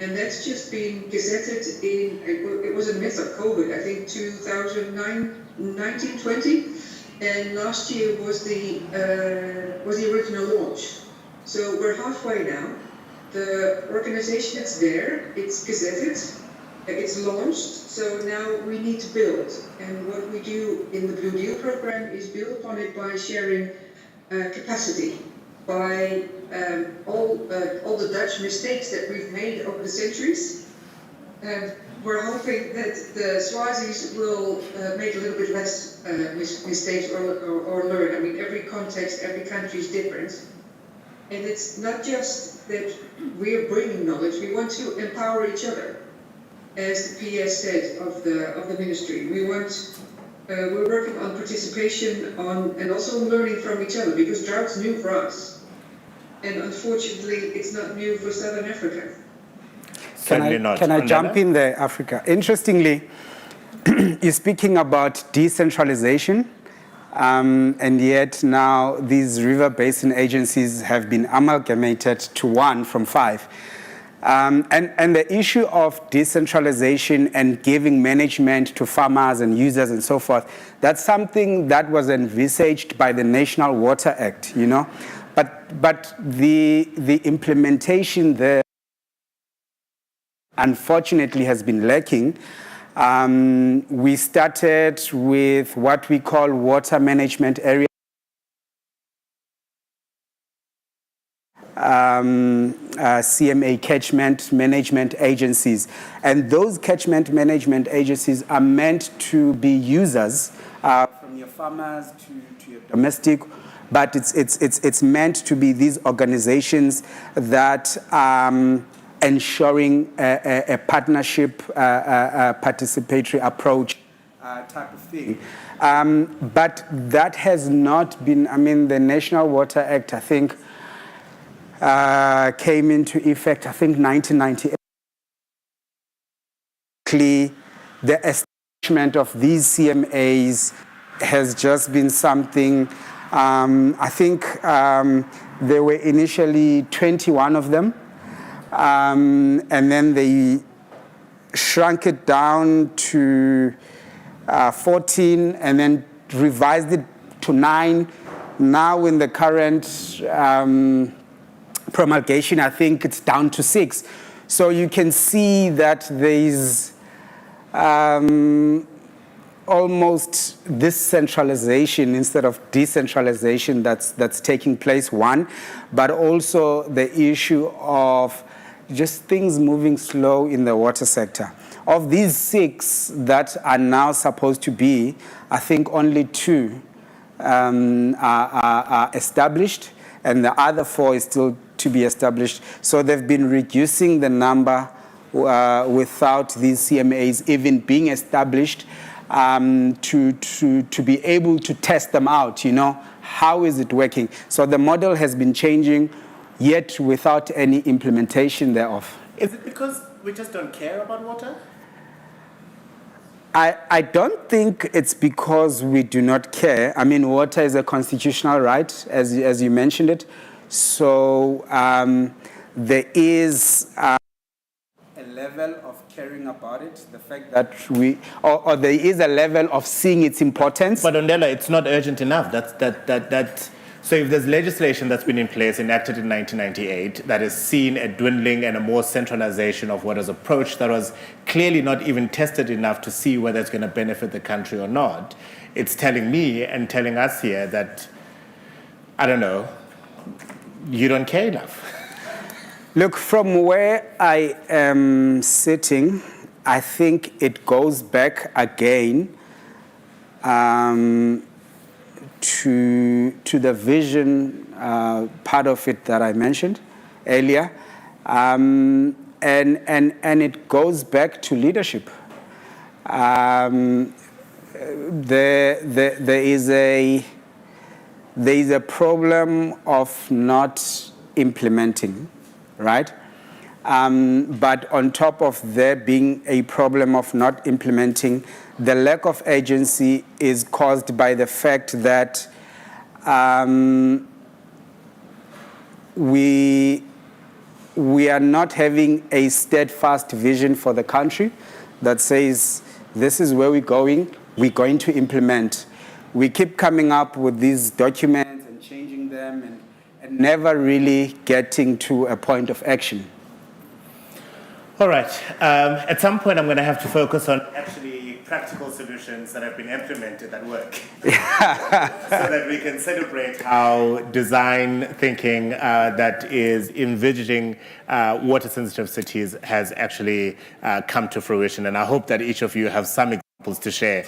And that's just been gazetted in, it was a myth of COVID, I think 2019-20, and last year was the original launch. So we're halfway now. The organization is there, it's gazetted, it's launched, so now we need to build. And what we do in the Blue Deal program is build upon it by sharing capacity, by all the Dutch mistakes that we've made over the centuries. We're hoping that the Swazis will make a little bit less mistakes or learn. I mean, every context, every country is different. And it's not just that we're bringing knowledge, we want to empower each other. As the PS said of the ministry, we're working on participation and also learning from each other, because drought's new for us. And unfortunately, it's not new for Southern Africa. Certainly not. Can I jump in there, Africa? Interestingly, you're speaking about decentralization, and yet now these river basin agencies have been amalgamated to one from 5. And the issue of decentralization and giving management to farmers and users and so forth, that's something that was envisaged by the National Water Act, you know. But the implementation there, unfortunately, has been lacking. We started with what we call water management area. CMA catchment management agencies, and those catchment management agencies are meant to be users from your farmers to your domestic, but it's meant to be these organizations that ensuring a partnership, participatory approach type of thing. But that has not been, I mean, the National Water Act, I think, came into effect, I think, 1998. The establishment of these CMAs has just been something, I think there were initially 21 of them, and then they shrunk it down to 14 and then revised it to 9. Now in the current promulgation, I think it's down to 6. So you can see that there's almost this centralization instead of decentralization that's taking place, one, but also the issue of just things moving slow in the water sector. Of these 6 that are now supposed to be, I think only 2 are established, and the other 4 is still to be established. So they've been reducing the number without these CMAs even being established, to be able to test them out, how is it working? So the model has been changing, yet without any implementation thereof. Is it because we just don't care about water? I don't think it's because we do not care. I mean, water is a constitutional right, as you mentioned it. So there is a level of caring about it, the fact that or there is a level of seeing its importance. But Ondela, it's not urgent enough. So if there's legislation that's been in place, enacted in 1998, that has seen a dwindling and a more centralization of water's approach that was clearly not even tested enough to see whether it's going to benefit the country or not, it's telling me and telling us here that, I don't know, you don't care enough. Look, from where I am sitting, I think it goes back again to the vision part of it that I mentioned earlier, and it goes back to leadership. There is a problem of not implementing, right? But on top of there being a problem of not implementing, the lack of agency is caused by the fact that we are not having a steadfast vision for the country that says, this is where we're going to implement. We keep coming up with these documents and changing them and never really getting to a point of action. All right. At some point, I'm going to have to focus on actually practical solutions that have been implemented that work. So that we can celebrate how design thinking that is envisaging water-sensitive cities has actually come to fruition. And I hope that each of you have some examples to share.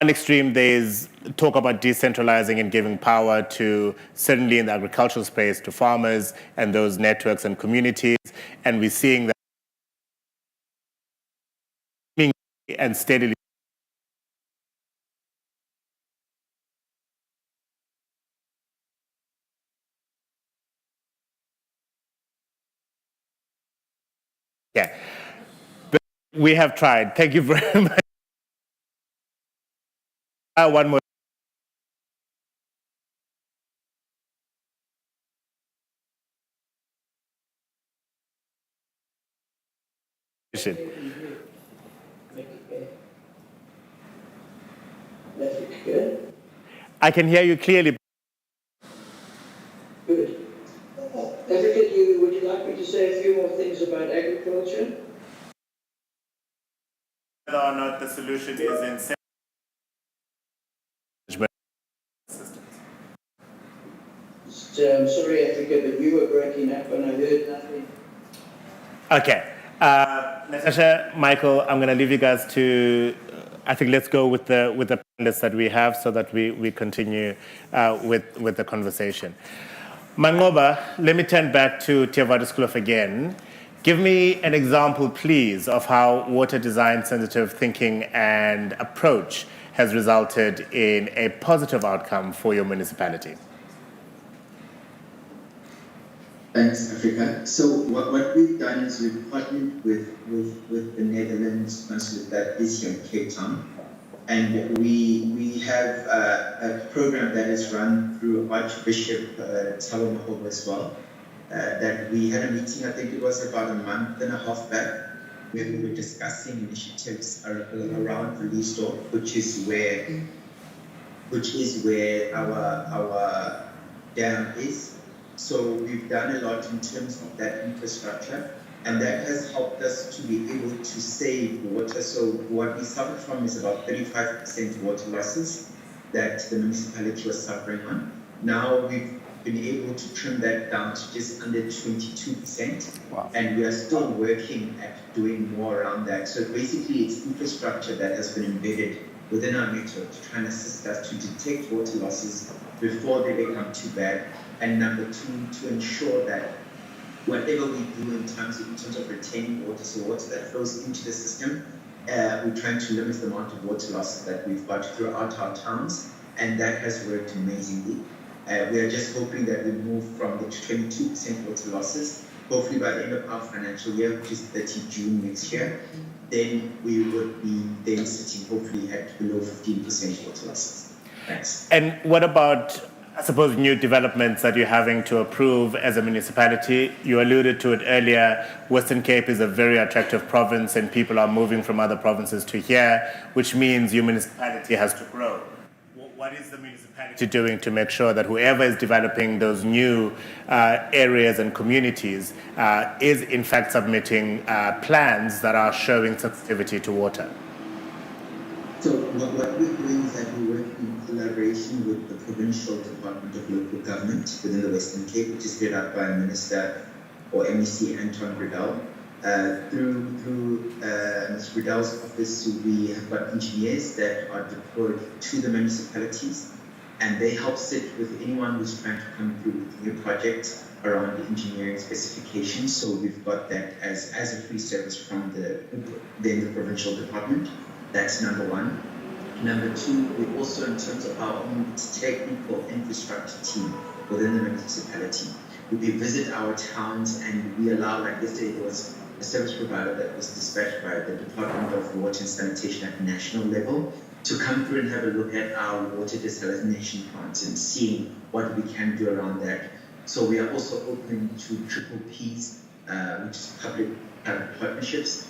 On one extreme, there's talk about decentralizing and giving power to, certainly in the agricultural space, to farmers and those networks and communities. And we're seeing that and steadily. Yeah. But we have tried. Thank you very much. One more. I can hear you clearly. Good. Africa, would you like me to say a few more things about agriculture? Whether or not the solution is in systems. I'm sorry, Africa, but you were breaking up and I heard nothing. Okay. Natasha, Michael, I'm going to leave you guys to, I think let's go with the panelists that we have so that we continue with the conversation. Mangoba, let me turn back to Tiavadiskulov again. Give me an example, please, of how water design sensitive thinking and approach has resulted in a positive outcome for your municipality. Thanks, Africa. So what we've done is we've partnered with the Netherlands consulate that is here in Cape Town, and we have a program that is run through Archbishop Thabo Makgoba as well. That we had a meeting, I think it was about a month and a half back, where we were discussing initiatives around release door, which is where our dam is. So we've done a lot in terms of that infrastructure, and that has helped us to be able to save water. So what we suffered from is about 35% water losses that the municipality was suffering on. Now we've been able to trim that down to just under 22%. Wow. And we are still working at doing more around that. So basically, it's infrastructure that has been embedded within our network to try and assist us to detect water losses before they become too bad. And number two, to ensure that whatever we do in terms of retaining water, so water that flows into the system, we're trying to limit the amount of water losses that we've got throughout our towns, and that has worked amazingly. We are just hoping that we move from the 22% water losses, hopefully by the end of our financial year, which is 30 June next year, then we would be then sitting hopefully at below 15% water losses. Thanks. And what about, I suppose, new developments that you're having to approve as a municipality? You alluded to it earlier. Western Cape is a very attractive province and people are moving from other provinces to here, which means your municipality has to grow. What is the municipality doing to make sure that whoever is developing those new areas and communities is in fact submitting plans that are showing sensitivity to water? So what we're doing is that we work in collaboration with the Provincial Department of Local Government within the Western Cape, which is led up by Minister or MEC Anton Riddell. Through Mr. Riddell's office, we have got engineers that are deployed to the municipalities, and they help sit with anyone who's trying to come through with new projects around the engineering specifications. So we've got that as a free service from the provincial department. That's number one. Number two, we also, in terms of our own technical infrastructure team within the municipality, we visit our towns and we allow, like yesterday, there was a service provider that was dispatched by the Department of Water and Sanitation at national level to come through and have a look at our water desalination plants and seeing what we can do around that. So we are also open to triple Ps, which is public-private partnerships.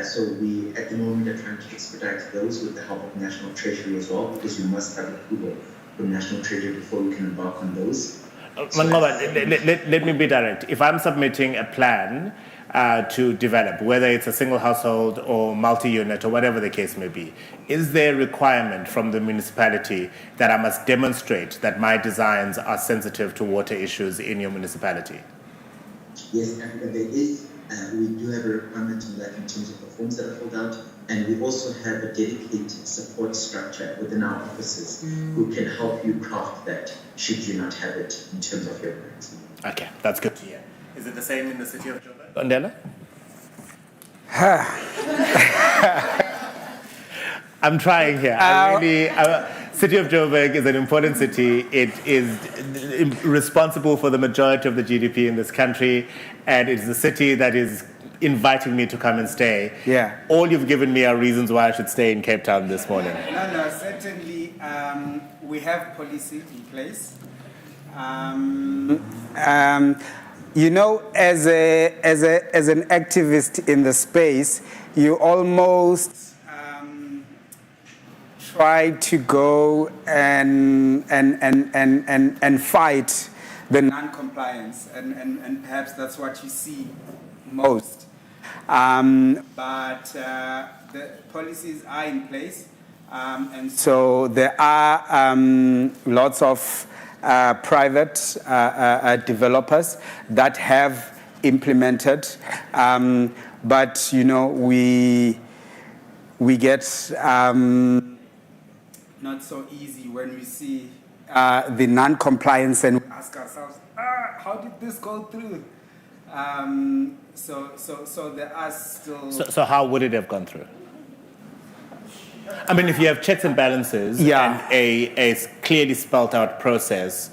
So we, at the moment, are trying to expedite those with the help of National Treasury as well, because we must have approval from National Treasury before we can embark on those. Let me be direct. If I'm submitting a plan to develop, whether it's a single household or multi-unit or whatever the case may be, is there a requirement from the municipality that I must demonstrate that my designs are sensitive to water issues in your municipality? Yes, and there is. We do have a requirement on that in terms of the forms that are filled out, and we also have a dedicated support structure within our offices who can help you craft that should you not have it in terms of your plans. Okay, that's good to hear. Is it the same in the city of Joburg? Ondela? I'm trying here. City of Joburg is an important city. It is responsible for the majority of the GDP in this country, and it's the city that is inviting me to come and stay. Yeah. All you've given me are reasons why I should stay in Cape Town this morning. No, certainly we have policy in place. You know, as an activist in the space, you almost try to go and fight the non-compliance, and perhaps that's what you see most. But the policies are in place, and so there are lots of private developers that have implemented, but you know we get not so easy when we see the non-compliance and we ask ourselves, how did this go through? So there are still. So how would it have gone through? I mean, if you have checks and balances and a clearly spelled out process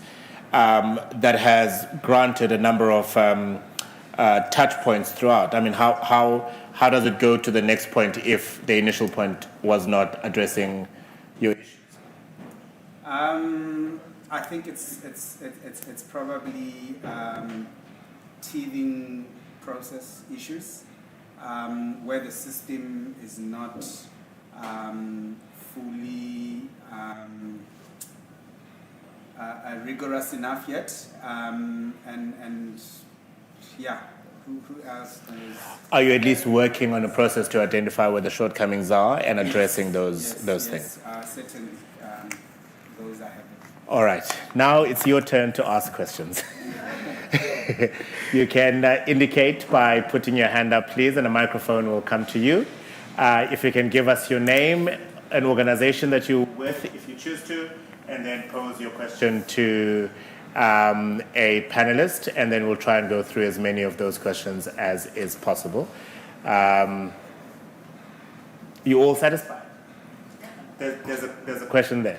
that has granted a number of touch points throughout, I mean, how does it go to the next point if the initial point was not addressing your issues? I think it's probably teething process issues where the system is not fully rigorous enough yet, and yeah. Who else is? Are you at least working on a process to identify where the shortcomings are and addressing those things? Certainly, those are happening. All right, now it's your turn to ask questions. You can indicate by putting your hand up, please, and a microphone will come to you. If you can give us your name, an organization that you're with, if you choose to, and then pose your question to a panelist, and then we'll try and go through as many of those questions as is possible. You all satisfied? There's a question there.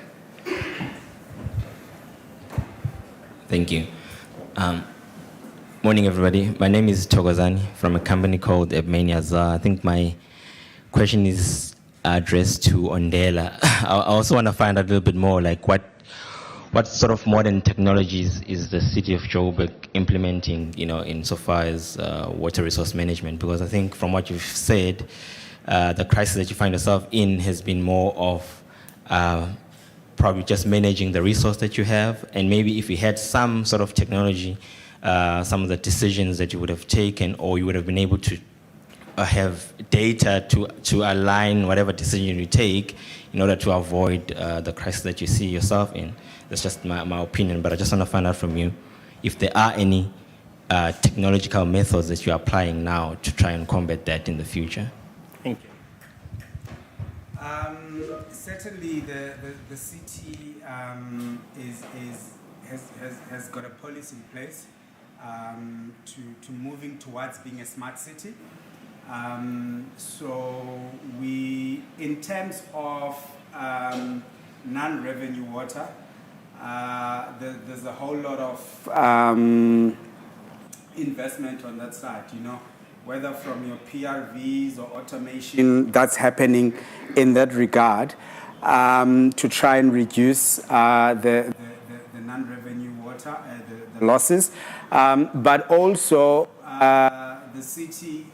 Thank you. Morning, everybody. My name is Togozani from a company called Ebmanias. I think my question is addressed to Ondela. I also want to find out a little bit more, like what sort of modern technologies is the city of Joburg implementing, insofar as water resource management? Because I think from what you've said, the crisis that you find yourself in has been more of probably just managing the resource that you have, and maybe if you had some sort of technology, some of the decisions that you would have taken, or you would have been able to have data to align whatever decision you take in order to avoid the crisis that you see yourself in. That's just my opinion, but I just want to find out from you if there are any technological methods that you're applying now to try and combat that in the future. Thank you. Certainly, the city has got a policy in place to moving towards being a smart city. So we, in terms of non-revenue water, there's a whole lot of investment on that side, whether from your PRVs or automation that's happening in that regard, to try and reduce the non-revenue water, the losses. But also, the city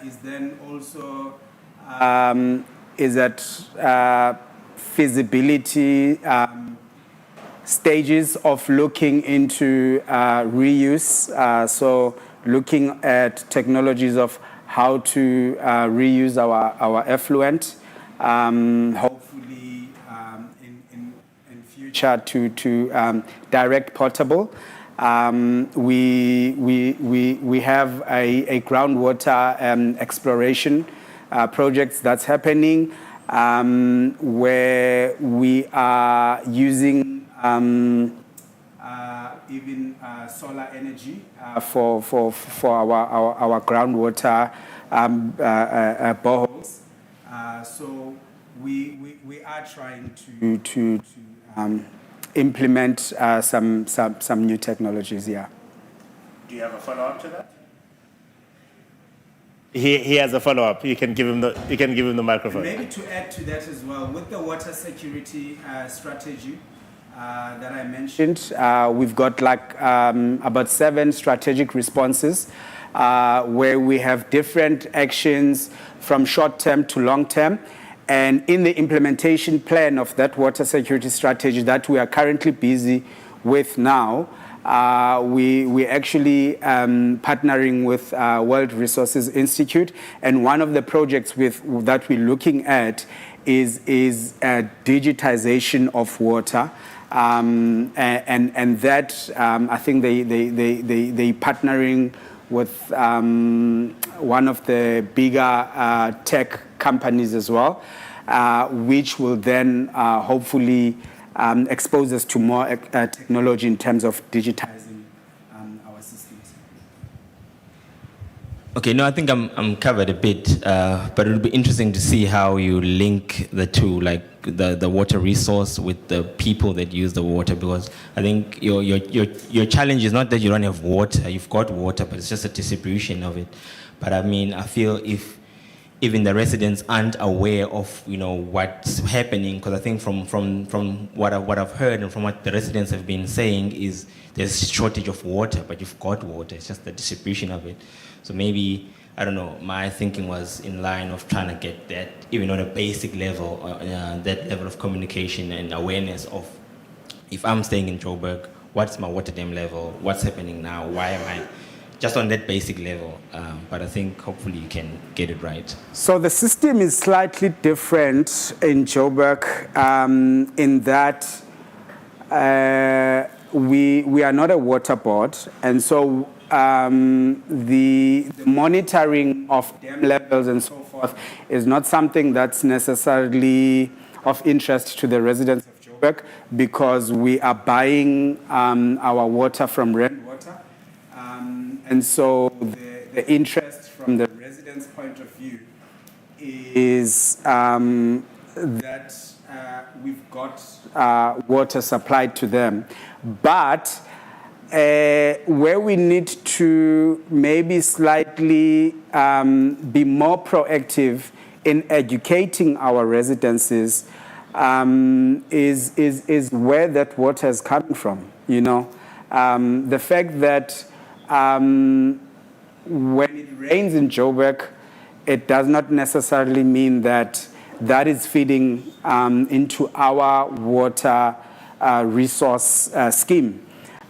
is then also is at feasibility stages of looking into reuse. So looking at technologies of how to reuse our effluent, hopefully in future to direct potable. We have a groundwater exploration projects that's happening, where we are using even solar energy for our groundwater boreholes. So we are trying to implement some new technologies. Yeah. Do you have a follow-up to that? He has a follow-up. You can give him the microphone. Maybe to add to that as well, with the water security strategy that I mentioned, we've got about 7 strategic responses where we have different actions from short-term to long-term. And in the implementation plan of that water security strategy that we are currently busy with now, we actually partnering with World Resources Institute, and one of the projects that we're looking at is digitization of water, and that I think they partnering with one of the bigger tech companies as well, which will then hopefully expose us to more technology in terms of digitizing our systems. Okay, no, I think I'm covered a bit, but it'll be interesting to see how you link the two, like the water resource with the people that use the water, because I think your challenge is not that you don't have water, you've got water, but it's just a distribution of it. But I mean, I feel if even the residents aren't aware of what's happening, because I think from what I've heard and from what the residents have been saying is there's a shortage of water, but you've got water, it's just the distribution of it. So maybe, I don't know, my thinking was in line of trying to get that, even on a basic level, that level of communication and awareness of, if I'm staying in Joburg, what's my water dam level, what's happening now, why am I, just on that basic level. But I think hopefully you can get it right. So the system is slightly different in Joburg in that we are not a water board, and so the monitoring of dam levels and so forth is not something that's necessarily of interest to the residents of Joburg, because we are buying our water from rainwater, and so the interest from the residents' point of view is that we've got water supplied to them. But where we need to maybe slightly be more proactive in educating our residences is where that water is coming from. You know, the fact that when it rains in Joburg, it does not necessarily mean that that is feeding into our water resource scheme.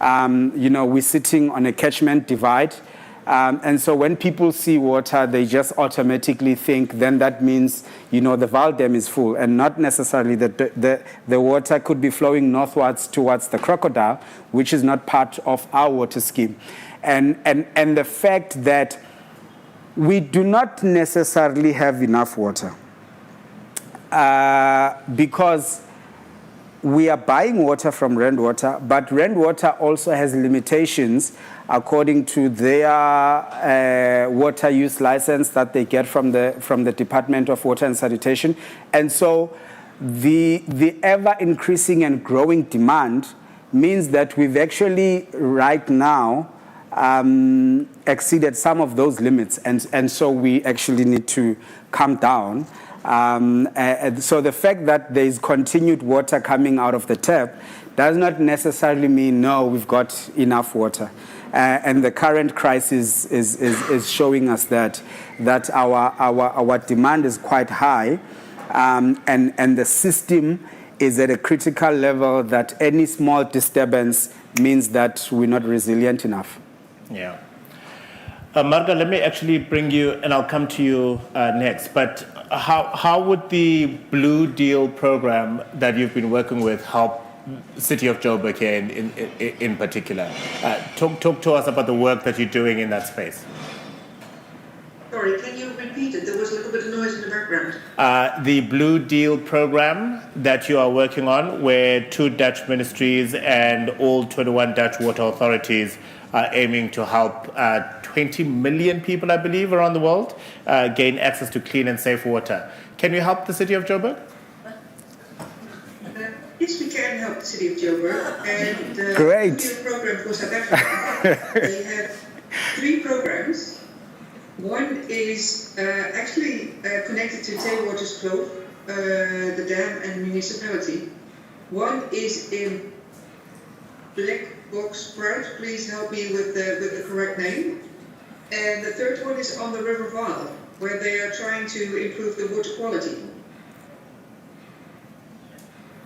You know, we're sitting on a catchment divide, and so when people see water, they just automatically think then that means, you know, the Val Dam is full, and not necessarily that the water could be flowing northwards towards the Crocodile, which is not part of our water scheme. And the fact that we do not necessarily have enough water because we are buying water from rainwater, but rainwater also has limitations according to their water use license that they get from the Department of Water and Sanitation. And so the ever increasing and growing demand means that we've actually right now exceeded some of those limits, and so we actually need to come down. So the fact that there is continued water coming out of the tap does not necessarily mean, no, we've got enough water. And the current crisis is showing us that our demand is quite high, and the system is at a critical level that any small disturbance means that we're not resilient enough. Yeah. Marga, let me actually bring you, and I'll come to you next, but how would the Blue Deal program that you've been working with help City of Joburg here in particular? Talk to us about the work that you're doing in that space. Sorry, can you repeat it? There was a little bit of noise in the background. The Blue Deal program that you are working on, where 2 Dutch ministries and all 21 Dutch water authorities are aiming to help 20 million people, I believe, around the world gain access to clean and safe water. Can you help the City of Joburg? Yes, we can help the City of Joburg. And Great. The program for South Africa, they have 3 programs. One is actually connected to Tailwaters Clove, the dam and municipality. One is in Black Box Sprout. Please help me with the correct name. And the third one is on the River Vaal, where they are trying to improve the water quality.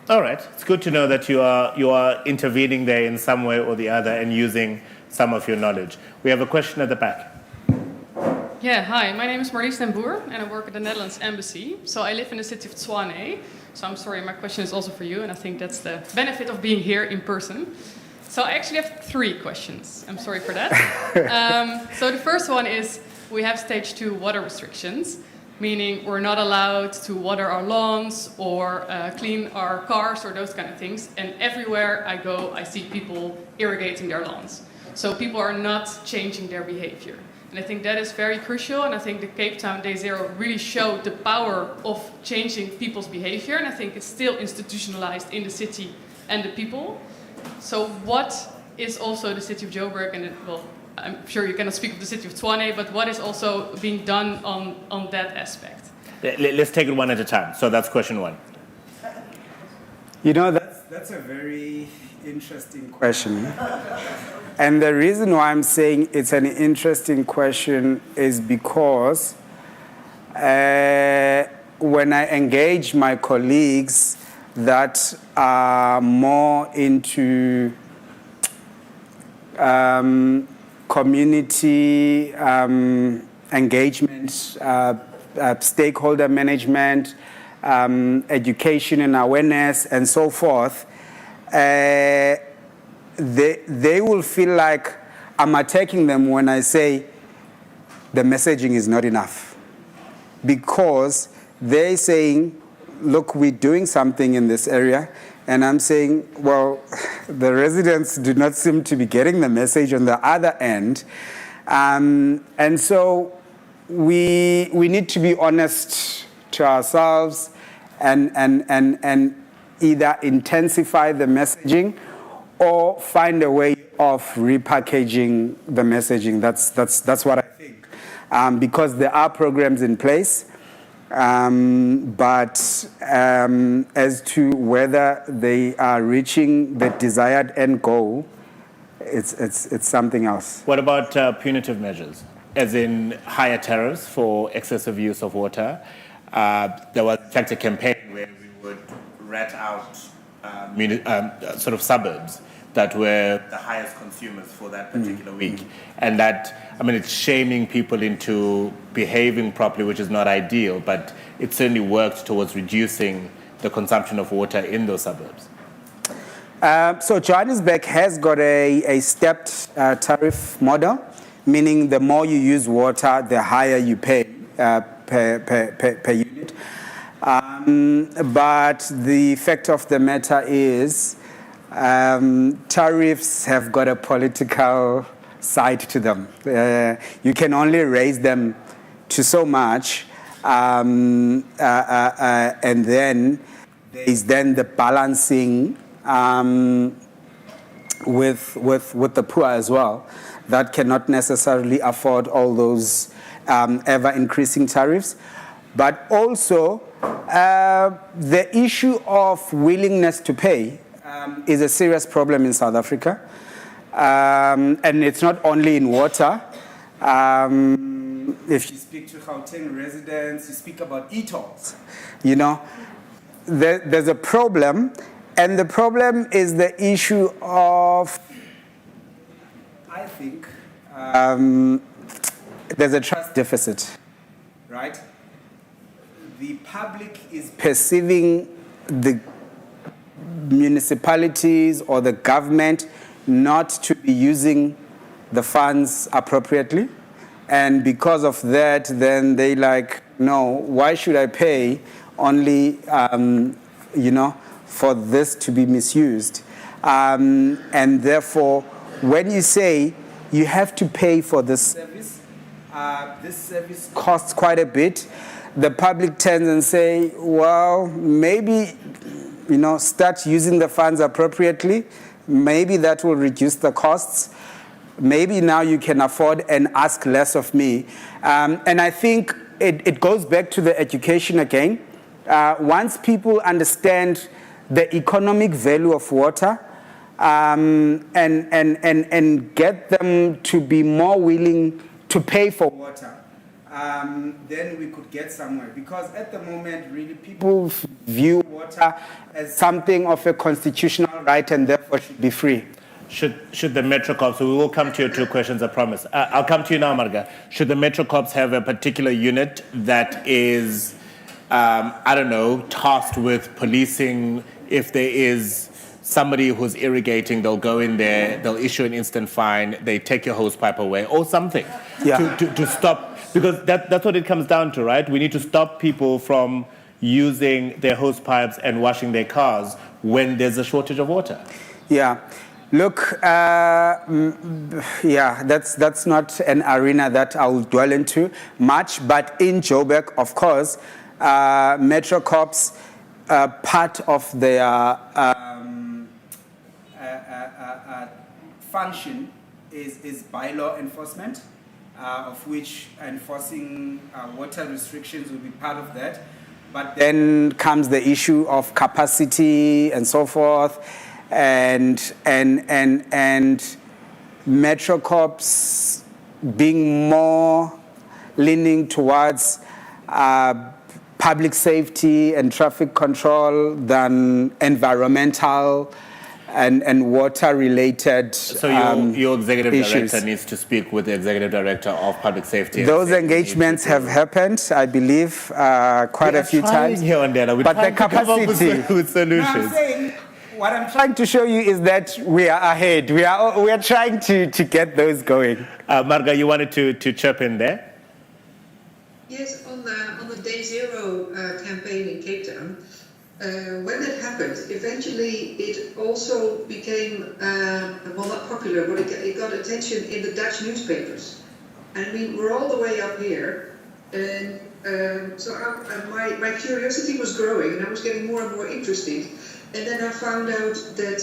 All right, it's good to know that you are intervening there in some way or the other and using some of your knowledge. We have a question at the back. Yeah, hi, my name is Marlies den Boer and I work at the Netherlands Embassy. So I live in the city of Tshwane. So I'm sorry, my question is also for you, and I think that's the benefit of being here in person. So I actually have 3 questions. I'm sorry for that. So the first one is, we have stage 2 water restrictions, meaning we're not allowed to water our lawns or clean our cars or those kind of things. And everywhere I go, I see people irrigating their lawns. So people are not changing their behavior. And I think that is very crucial, and I think the Cape Town Day Zero really showed the power of changing people's behavior, and I think it's still institutionalized in the city and the people. So what is also the City of Joburg, and well, I'm sure you cannot speak of the City of Tshwane, but what is also being done on that aspect? Let's take it one at a time. So that's question 1. You know, that's a very interesting question. And the reason why I'm saying it's an interesting question is because when I engage my colleagues that are more into community engagement, stakeholder management, education and awareness, and so forth, they will feel like I'm attacking them when I say the messaging is not enough. Because they're saying, look, we're doing something in this area. And I'm saying, well, the residents do not seem to be getting the message on the other end. And so we need to be honest to ourselves and either intensify the messaging or find a way of repackaging the messaging. That's what I think. Because there are programs in place, but as to whether they are reaching the desired end goal, it's something else. What about punitive measures, as in higher tariffs for excessive use of water? There was in fact a campaign where we would rat out sort of suburbs that were the highest consumers for that particular week. And that, I mean, it's shaming people into behaving properly, which is not ideal, but it certainly worked towards reducing the consumption of water in those suburbs. So Johannesburg has got a stepped tariff model, meaning the more you use water, the higher you pay per unit. But the fact of the matter is, tariffs have got a political side to them. You can only raise them to so much, and then there is then the balancing with the poor as well, that cannot necessarily afford all those ever increasing tariffs. But also the issue of willingness to pay is a serious problem in South Africa. And it's not only in water. If you speak to Gauteng residents, you speak about e-tolls. You know, there's a problem, and the problem is the issue of, I think, there's a trust deficit, right? The public is perceiving the municipalities or the government not to be using the funds appropriately. And because of that, then they like, no, why should I pay only, for this to be misused? And therefore, when you say you have to pay for this service costs quite a bit, the public tends and say, well, maybe, start using the funds appropriately. Maybe that will reduce the costs. Maybe now you can afford and ask less of me. And I think it goes back to the education again. Once people understand the economic value of water, and get them to be more willing to pay for water, then we could get somewhere. Because at the moment, really, people view water as something of a constitutional right and therefore should be free. Should the Metro Corps, so we will come to your two questions, I promise. I'll come to you now, Marga. Should the Metro Corps have a particular unit that is, tasked with policing? If there is somebody who's irrigating, they'll go in there, they'll issue an instant fine, they take your hose pipe away, or something to stop. Because that's what it comes down to, right? We need to stop people from using their hose pipes and washing their cars when there's a shortage of water. Yeah. Look, that's not an arena that I will dwell into much, but in Joburg, of course, Metro Corps, part of their function is bylaw enforcement, of which enforcing water restrictions will be part of that. But then comes the issue of capacity and so forth, and Metro Corps being more leaning towards public safety and traffic control than environmental and water-related So your executive director needs to speak with the executive director of public safety. Those engagements have happened, I believe, quite a few times. Here and there. But the capacity with solutions. No, What I'm trying to show you is that we are ahead. We are trying to get those going. Marga, you wanted to chirp in there? Yes, on the Day Zero campaign in Cape Town, when that happened, eventually it also became, well, not popular, but it got attention in the Dutch newspapers. And I mean, we're all the way up here, and so my curiosity was growing, and I was getting more and more interested. And then I found out that,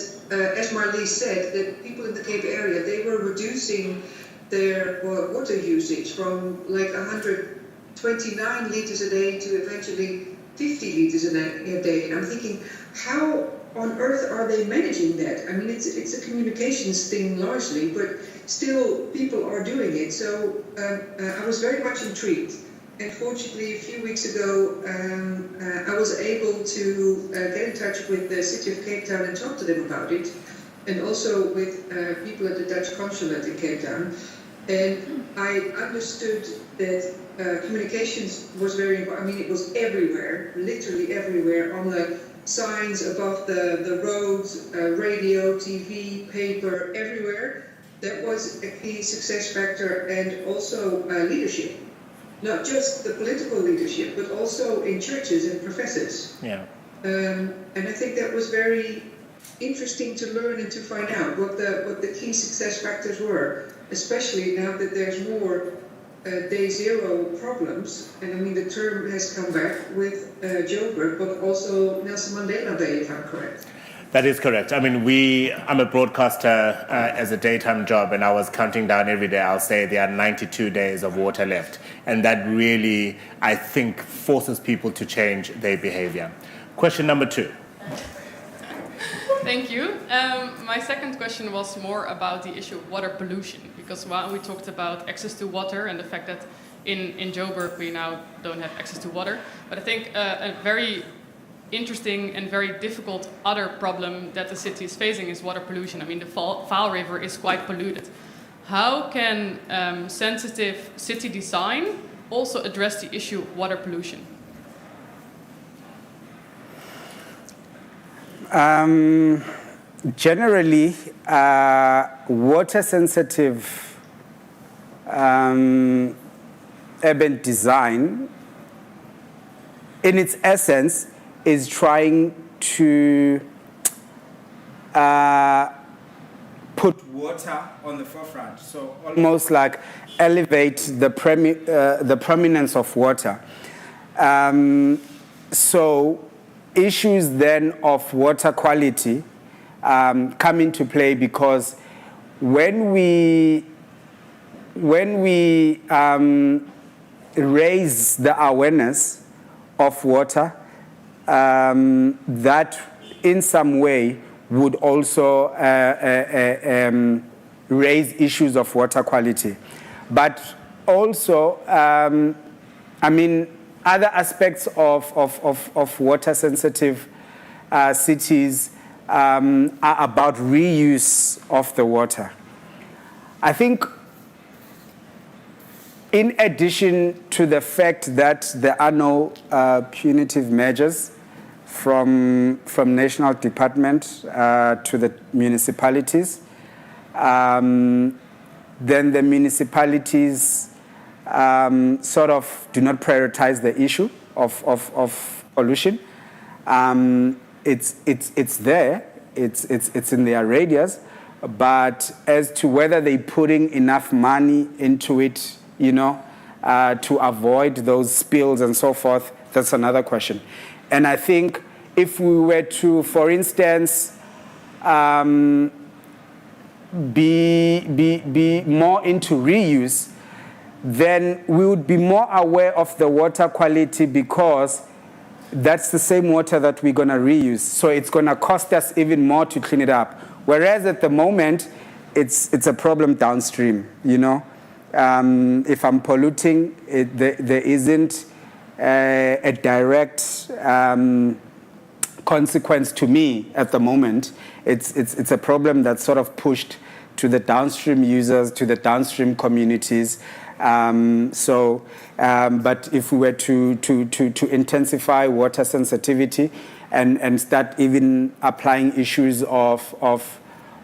as Marlies said, that people in the Cape area, they were reducing their water usage from like 129 liters a day to eventually 50 liters a day. And I'm thinking, how on earth are they managing that? I mean, it's a communications thing largely, but still people are doing it. So I was very much intrigued. And fortunately, a few weeks ago, I was able to get in touch with the City of Cape Town and talk to them about it, and also with people at the Dutch consulate in Cape Town. And I understood that communications was very important. I mean, it was everywhere, literally everywhere, on the signs above the roads, radio, TV, paper, everywhere. That was a key success factor, and also leadership. Not just the political leadership, but also in churches and professors. Yeah. And I think that was very interesting to learn and to find out what the key success factors were, especially now that there's more Day Zero problems. And I mean, the term has come back with Joburg, but also Nelson Mandela Day, if I'm correct. That is correct. I mean, I'm a broadcaster as a daytime job, and I was counting down every day. I'll say there are 92 days of water left. And that really, I think, forces people to change their behavior. Question number 2. Thank you. My second question was more about the issue of water pollution, because while we talked about access to water and the fact that in Joburg we now don't have access to water, but I think a very interesting and very difficult other problem that the city is facing is water pollution. I mean, the Vaal River is quite polluted. How can sensitive city design also address the issue of water pollution? Generally, water-sensitive urban design, in its essence, is trying to put water on the forefront, so almost like elevate the prominence of water. So issues then of water quality come into play, because when we raise the awareness of water, that in some way would also raise issues of water quality. But also, I mean, other aspects of water-sensitive cities are about reuse of the water. I think in addition to the fact that there are no punitive measures from national department to the municipalities, then the municipalities sort of do not prioritize the issue of pollution. It's there, it's in their radius, but as to whether they're putting enough money into it, you know, to avoid those spills and so forth, that's another question. And I think if we were to, for instance, be more into reuse, then we would be more aware of the water quality, because that's the same water that we're going to reuse. So it's going to cost us even more to clean it up. Whereas at the moment, it's a problem downstream, you know. If I'm polluting, there isn't a direct consequence to me at the moment. It's a problem that's sort of pushed to the downstream users, to the downstream communities. But if we were to intensify water sensitivity, and start even applying issues of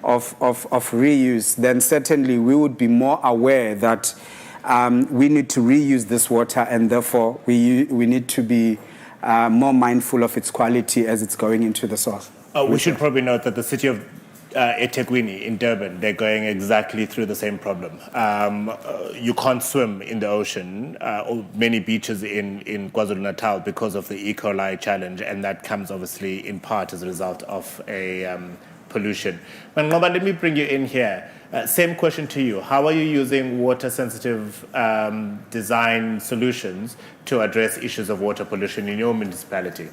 reuse, then certainly we would be more aware that we need to reuse this water, and therefore we need to be more mindful of its quality as it's going into the source. We should probably note that the city of eThekwini in Durban, they're going exactly through the same problem. You can't swim in the ocean or many beaches in KwaZulu-Natal because of the E. coli challenge, and that comes obviously in part as a result of a pollution. Ngoba, let me bring you in here. Same question to you. How are you using water-sensitive design solutions to address issues of water pollution in your municipality?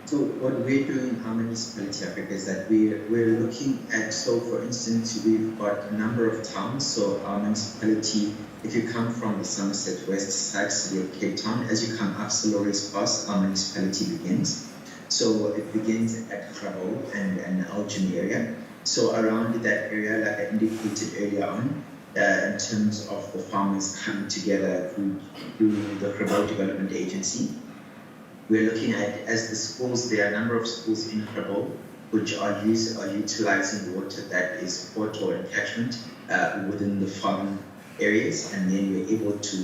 So what we're doing in our municipality, Africa, is that we're looking at, so for instance, we've got a number of towns. So our municipality, if you come from the Somerset West side, city of Cape Town, as you come up Dolores Pass, our municipality begins. So it begins at Grabo and Elgin area. So around that area, like I indicated earlier on, in terms of the farmers coming together through the Grabo Development Agency, we're looking at, as the schools, there are a number of schools in Grabo which are utilizing water that is port or catchment within the farm areas, and then we're able to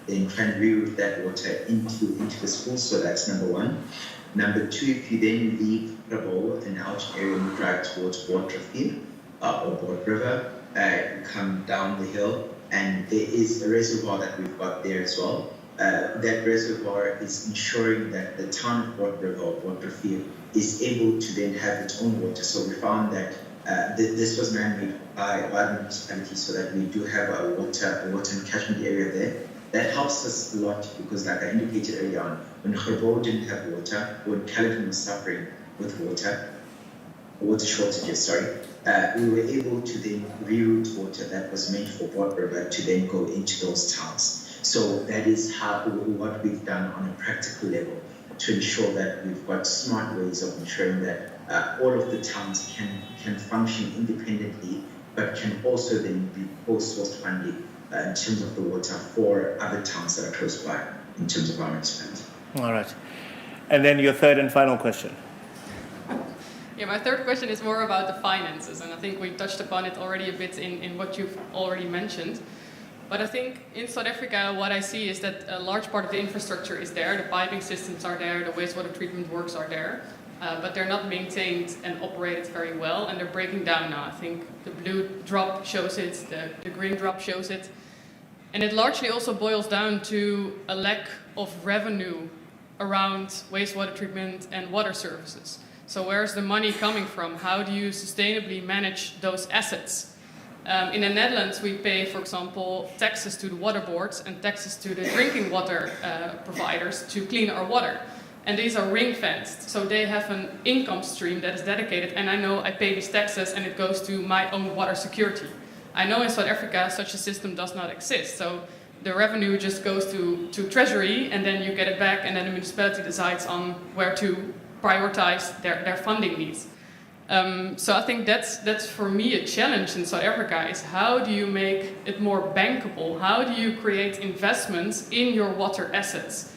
then try and reroute that water into the schools. So that's number one. Number two, if you then leave Grabo and out area and drive towards Waterfield or Board River, come down the hill, and there is a reservoir that we've got there as well. That reservoir is ensuring that the town of Board River or Waterfield is able to then have its own water. So we found that this was man-made by our municipality, so that we do have a water and catchment area there. That helps us a lot because, like I indicated earlier on, when Grabo didn't have water, when Caledon was suffering with water shortages, we were able to then reroute water that was meant for Board River to then go into those towns. So that is what we've done on a practical level to ensure that we've got smart ways of ensuring that all of the towns can function independently, but can also then be co-sourced funding in terms of the water for other towns that are close by in terms of our municipality. All right. And then your third and final question. Yeah, my third question is more about the finances, and I think we touched upon it already a bit in what you've already mentioned. But I think in South Africa, what I see is that a large part of the infrastructure is there, the piping systems are there, the wastewater treatment works are there, but they're not maintained and operated very well, and they're breaking down now. I think the blue drop shows it, the green drop shows it. And it largely also boils down to a lack of revenue around wastewater treatment and water services. So where's the money coming from? How do you sustainably manage those assets? In the Netherlands, we pay, for example, taxes to the water boards and taxes to the drinking water providers to clean our water. And these are ring-fenced, so they have an income stream that is dedicated, and I know I pay these taxes and it goes to my own water security. I know in South Africa such a system does not exist, so the revenue just goes to Treasury, and then you get it back, and then the municipality decides on where to prioritize their funding needs. So I think that's for me a challenge in South Africa, is how do you make it more bankable? How do you create investments in your water assets?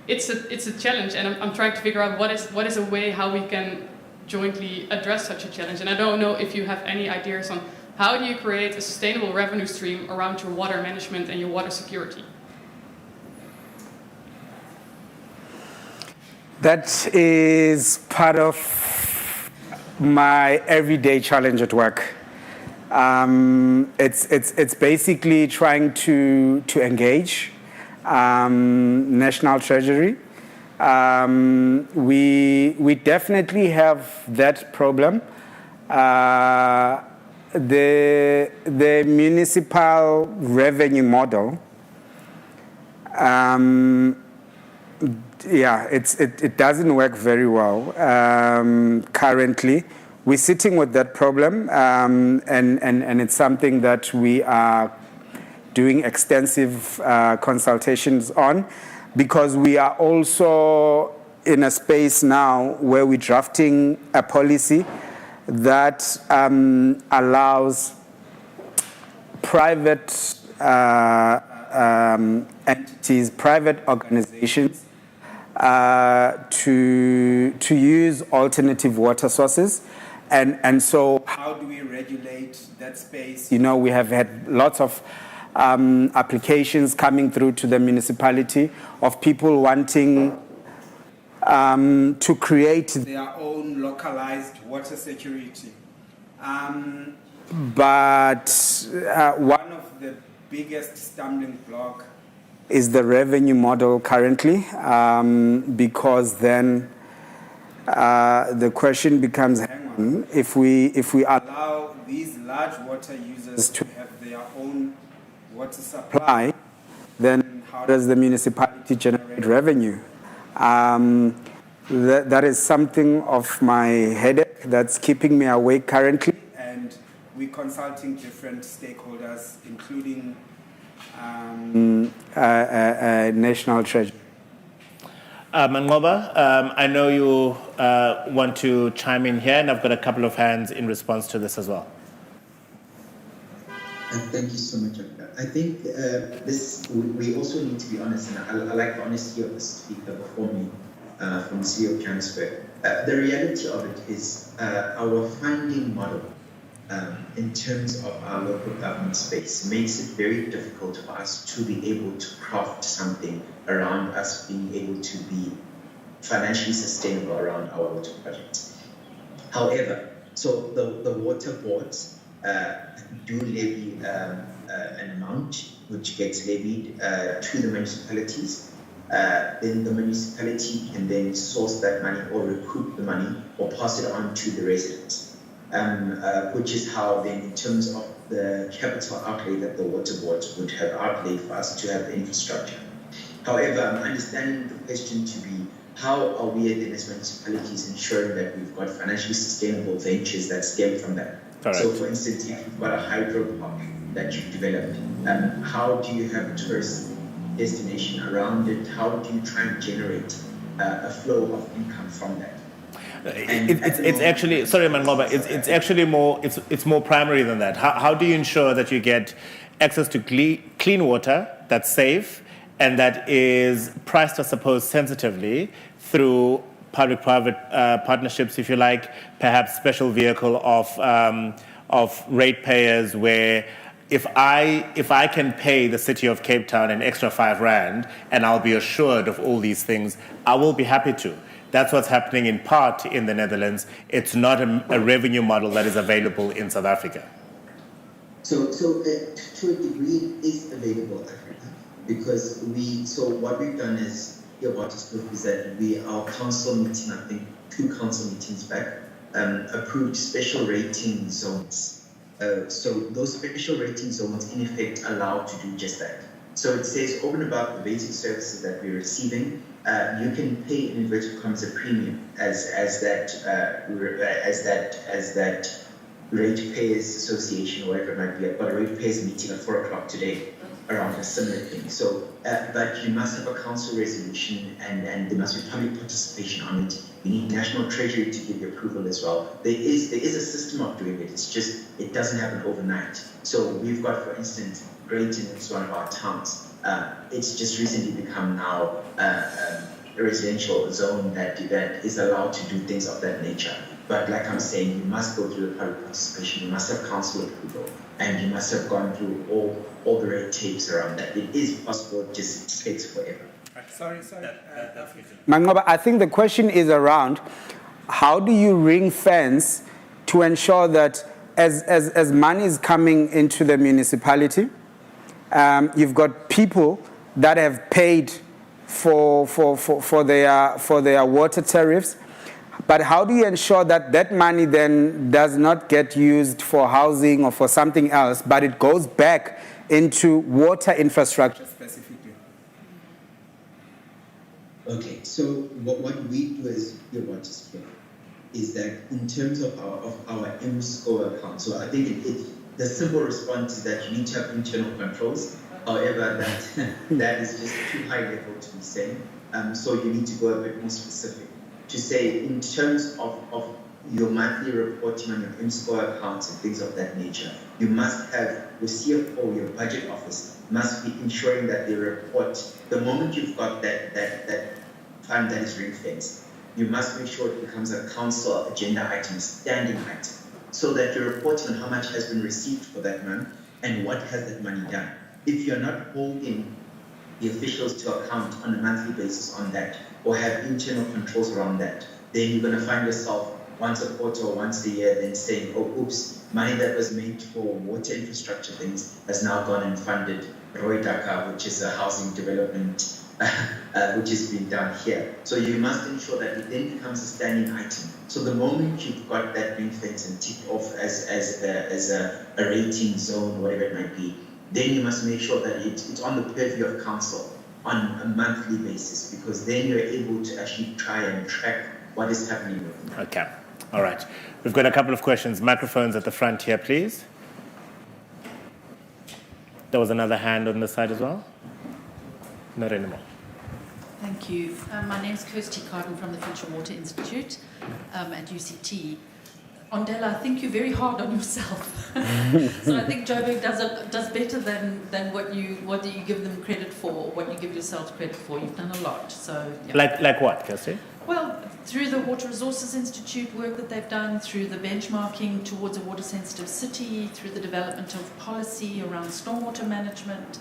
It's a challenge, and I'm trying to figure out what is a way how we can jointly address such a challenge. And I don't know if you have any ideas on how do you create a sustainable revenue stream around your water management and your water security? That is part of my everyday challenge at work. It's basically trying to engage National Treasury. We definitely have that problem. The municipal revenue model, it doesn't work very well currently. We're sitting with that problem, and it's something that we are doing extensive consultations on, because we are also in a space now where we're drafting a policy that allows private entities, private organizations, to use alternative water sources. And so how do we regulate that space? You know, we have had lots of applications coming through to the municipality of people wanting to create their own localized water security. But one of the biggest stumbling block is the revenue model currently, because then the question becomes, hang on, if we allow these large water users to have their own water supply, then how does the municipality generate revenue? That is something of my headache that's keeping me awake currently, and we're consulting different stakeholders, including National Treasury. Mangoba, I know you want to chime in here, and I've got a couple of hands in response to this as well. Thank you so much. I think we also need to be honest, and I like the honesty of the speaker before me, from the CEO of Johannesburg. The reality of it is our funding model in terms of our local government space makes it very difficult for us to be able to craft something around us being able to be financially sustainable around our water projects. However, so the water boards do levy an amount which gets levied to the municipalities. Then the municipality can then source that money or recoup the money or pass it on to the residents, which is how then in terms of the capital outlay that the water boards would have outlaid for us to have the infrastructure. However, I'm understanding the question to be, how are we as municipalities ensuring that we've got financially sustainable ventures that stem from that? Correct. So for instance, if you've got a hydropark that you've developed, how do you have a tourist destination around it? How do you try and generate a flow of income from that? It's actually, sorry, Mangoba, it's actually more, it's more primary than that. How do you ensure that you get access to clean water that's safe and that is priced, I suppose, sensitively through public-private partnerships, if you like, perhaps special vehicle of ratepayers, where if I can pay the city of Cape Town an extra R5 and I'll be assured of all these things, I will be happy to. That's what's happening in part in the Netherlands. It's not a revenue model that is available in South Africa. So to a degree, it is available, Africa, because what we've done is, here what is that our council meeting, I think 2 council meetings back, approved special rating zones. So those special rating zones in effect allow to do just that. So it says over and above the basic services that we're receiving, you can pay in inverted commas a premium as that ratepayers association or whatever it might be. I've got a ratepayers meeting at 4 o'clock today around a similar thing. So, but you must have a council resolution and there must be public participation on it. You need National Treasury to give you approval as well. There is a system of doing it. It's just, it doesn't happen overnight. So we've got, for instance, Greyton is one of our towns. It's just recently become now a residential zone that is allowed to do things of that nature. But like I'm saying, you must go through the public participation, you must have council approval, and you must have gone through all the red tapes around that. It is possible, it just takes forever. Sorry. Mangoba, I think the question is around how do you ring fence to ensure that as money is coming into the municipality, you've got people that have paid for their water tariffs, but how do you ensure that that money then does not get used for housing or for something else, but it goes back into water infrastructure specifically? Okay, so what we do as the water scale is that in terms of our MSCO account, so I think the simple response is that you need to have internal controls. However, that is just too high level to be saying. So you need to go a bit more specific to say in terms of your monthly reporting on your M-score accounts and things of that nature. You must have your CFO, your budget office, must be ensuring that they report the moment you've got that fund that is ring-fenced. You must make sure it becomes a council agenda item, a standing item, so that you're reporting on how much has been received for that month and what has that money done. If you're not holding the officials to account on a monthly basis on that, or have internal controls around that, then you're going to find yourself once a quarter or once a year then saying, oh, oops, money that was meant for water infrastructure things has now gone and funded Roy Daka, which is a housing development which is being done here. So you must ensure that it then becomes a standing item. So the moment you've got that ring fence and ticked off as a rating zone, whatever it might be, then you must make sure that it's on the purview of council on a monthly basis, because then you're able to actually try and track what is happening with it. Okay. All right. We've got a couple of questions. Microphones at the front here, please. There was another hand on the side as well. Not anymore. Thank you. My name is Kirsty Carden from the Future Water Institute at UCT. Ondela, I think you're very hard on yourself. So I think Joburg does better than what you give them credit for, or what you give yourselves credit for. You've done a lot. So yeah. Like what, Kirsty? Well, through the Water Resources Institute work that they've done, through the benchmarking towards a water-sensitive city, through the development of policy around stormwater management.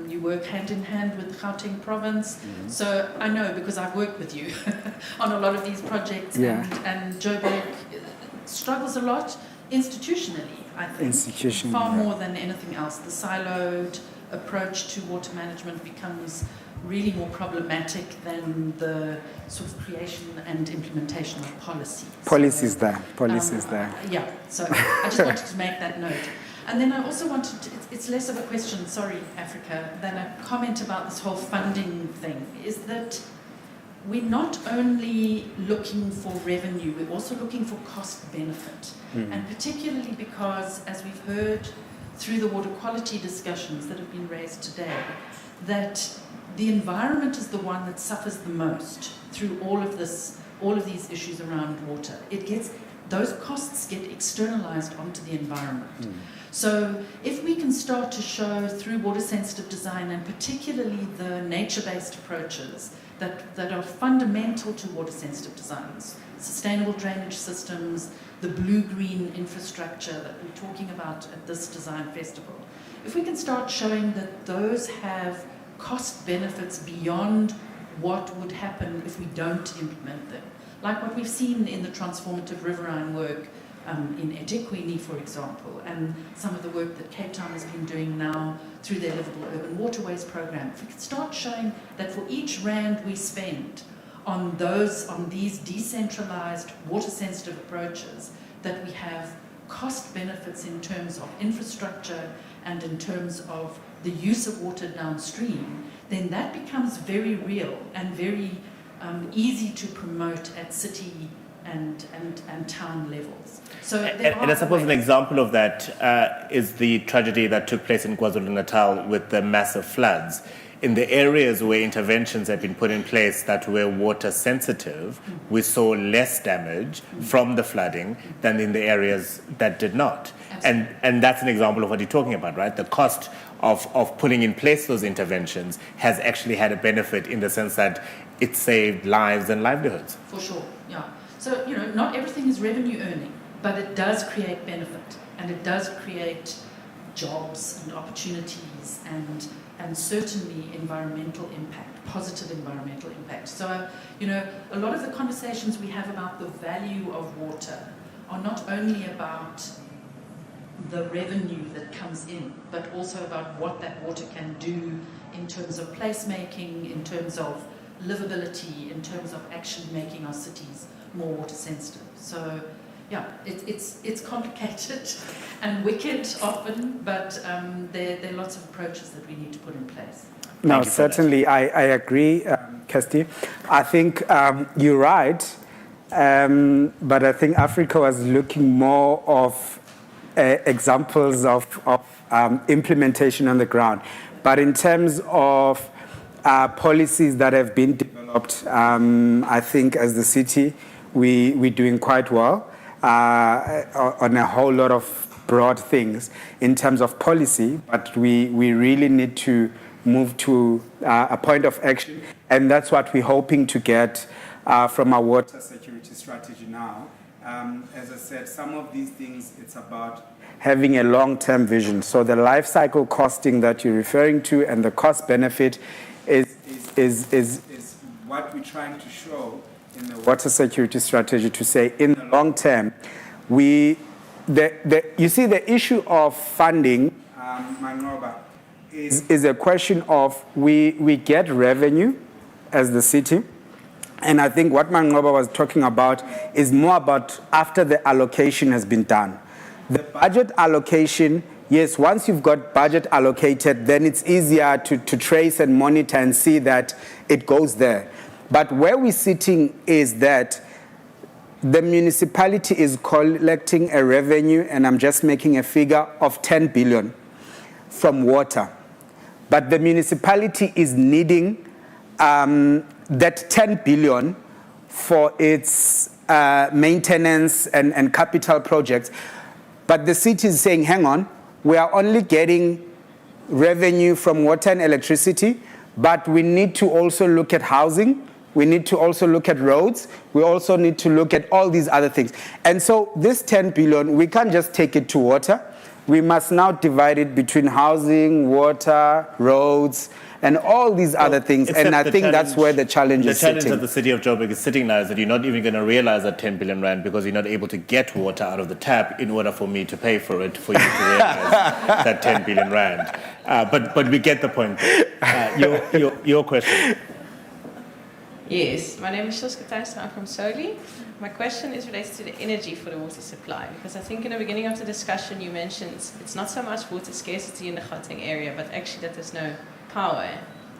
You work hand in hand with the Gauteng province. Mm-hmm. So I know, because I've worked with you on a lot of these projects, and Joburg struggles a lot institutionally, I think. Far more than anything else. The siloed approach to water management becomes really more problematic than the sort of creation and implementation of policies. Policies there. Yeah, so I just wanted to make that note. And then I also wanted to, it's less of a question, sorry, Africa, than a comment about this whole funding thing, is that we're not only looking for revenue, we're also looking for cost benefit. And particularly because, as we've heard through the water quality discussions that have been raised today, that the environment is the one that suffers the most through all of these issues around water. Those costs get externalized onto the environment. So if we can start to show through water-sensitive design, and particularly the nature-based approaches that are fundamental to water-sensitive designs, sustainable drainage systems, the blue-green infrastructure that we're talking about at this design festival, if we can start showing that those have cost benefits beyond what would happen if we don't implement them, like what we've seen in the transformative riverine work in eThekwini, for example, and some of the work that Cape Town has been doing now through their Livable Urban Waterways program. If we could start showing that for each rand we spend on these decentralized water-sensitive approaches, that we have cost benefits in terms of infrastructure and in terms of the use of water downstream, then that becomes very real and very easy to promote at city and town levels. So and I suppose an example of that is the tragedy that took place in KwaZulu-Natal with the massive floods. In the areas where interventions have been put in place that were water sensitive, we saw less damage from the flooding than in the areas that did not. And that's an example of what you're talking about, right? The cost of putting in place those interventions has actually had a benefit in the sense that it saved lives and livelihoods. For sure, yeah. So, not everything is revenue earning, but it does create benefit, and it does create jobs and opportunities and certainly environmental impact, positive environmental impact. So, a lot of the conversations we have about the value of water are not only about the revenue that comes in, but also about what that water can do in terms of placemaking, in terms of livability, in terms of actually making our cities more water sensitive. So yeah, it's complicated and wicked often, but there are lots of approaches that we need to put in place. No, certainly I agree, Kirsty. I think you're right, but I think Africa was looking more of examples of implementation on the ground. But in terms of policies that have been developed, I think as the city, we're doing quite well on a whole lot of broad things in terms of policy, but we really need to move to a point of action, and that's what we're hoping to get from our water security strategy now. As I said, some of these things, it's about having a long-term vision. So the life cycle costing that you're referring to and the cost benefit is what we're trying to show in the water security strategy, to say in the long term, you see the issue of funding, Mangoba, is a question of we get revenue as the city. And I think what Mangoba was talking about is more about after the allocation has been done. The budget allocation, yes, once you've got budget allocated, then it's easier to trace and monitor and see that it goes there. But where we're sitting is that the municipality is collecting a revenue, and I'm just making a figure, of 10 billion from water. But the municipality is needing that 10 billion for its maintenance and capital projects. But the city is saying, hang on, we are only getting revenue from water and electricity, but we need to also look at housing. We need to also look at roads. We also need to look at all these other things. And so this 10 billion, we can't just take it to water. We must now divide it between housing, water, roads, and all these other things. And I think that's where the challenge is sitting. The challenge that the city of Joburg is sitting now is that you're not even going to realize that 10 billion rand because you're not able to get water out of the tap in order for me to pay for it, for you to realize that 10 billion rand. But we get the point. Your question. Yes, my name is Shoska Thijssen, I'm from Soli. My question is related to the energy for the water supply, because I think in the beginning of the discussion you mentioned it's not so much water scarcity in the Gauteng area, but actually that there's no power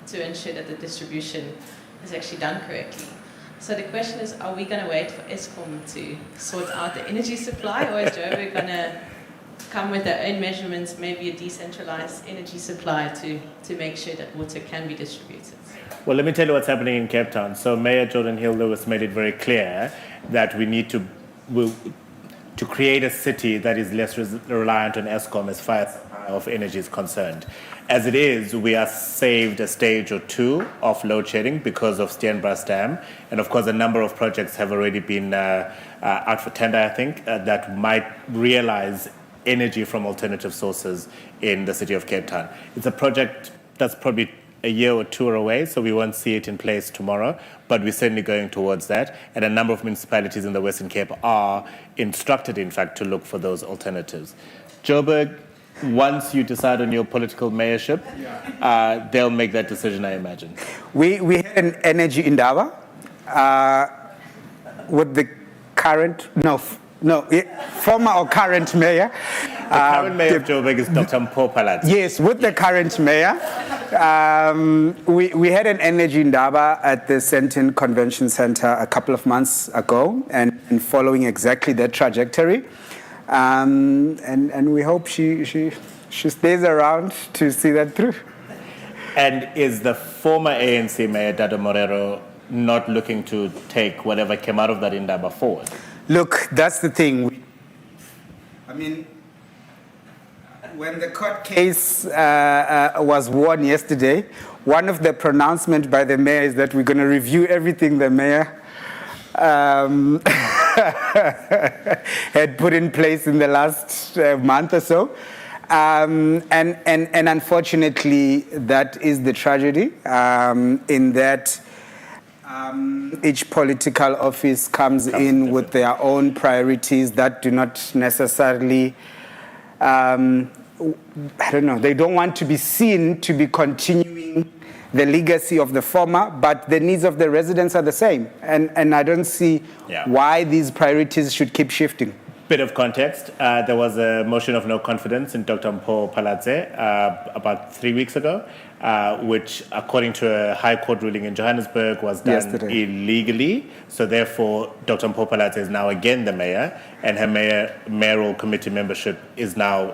to ensure that the distribution is actually done correctly. So the question is, are we going to wait for Eskom to sort out the energy supply, or is Joburg going to come with their own measurements, maybe a decentralized energy supply to make sure that water can be distributed? Well, let me tell you what's happening in Cape Town. So Mayor Jordan Hill-Lewis made it very clear that we need to create a city that is less reliant on Eskom as far as supply of energy is concerned. As it is, we are saved a stage or two of load shedding because of Steenbras Dam. And of course, a number of projects have already been out for tender, I think, that might realize energy from alternative sources in the city of Cape Town. It's a project that's probably a year or two away, so we won't see it in place tomorrow, but we're certainly going towards that. And a number of municipalities in the Western Cape are instructed, in fact, to look for those alternatives. Joburg, once you decide on your political mayorship, they'll make that decision, I imagine. We had an energy indaba with the former or current mayor. The current mayor of Joburg is Dr. Mpho Phalatse. Yes, with the current mayor. We had an energy indaba at the Sentin Convention Center a couple of months ago, and following exactly that trajectory. And we hope she stays around to see that through. And is the former ANC mayor, Dado Morero, not looking to take whatever came out of that indaba forward? Look, that's the thing. I mean, when the court case was won yesterday, one of the pronouncements by the mayor is that we're going to review everything the mayor had put in place in the last month or so. And unfortunately, that is the tragedy, in that each political office comes in with their own priorities that do not necessarily, they don't want to be seen to be continuing the legacy of the former, but the needs of the residents are the same. And I don't see why these priorities should keep shifting. Bit of context, there was a motion of no confidence in Dr. Mpho Phalatse about 3 weeks ago, which, according to a high court ruling in Johannesburg, was done illegally. So therefore, Dr. Mpho Phalatse is now again the mayor, and her mayoral committee membership is now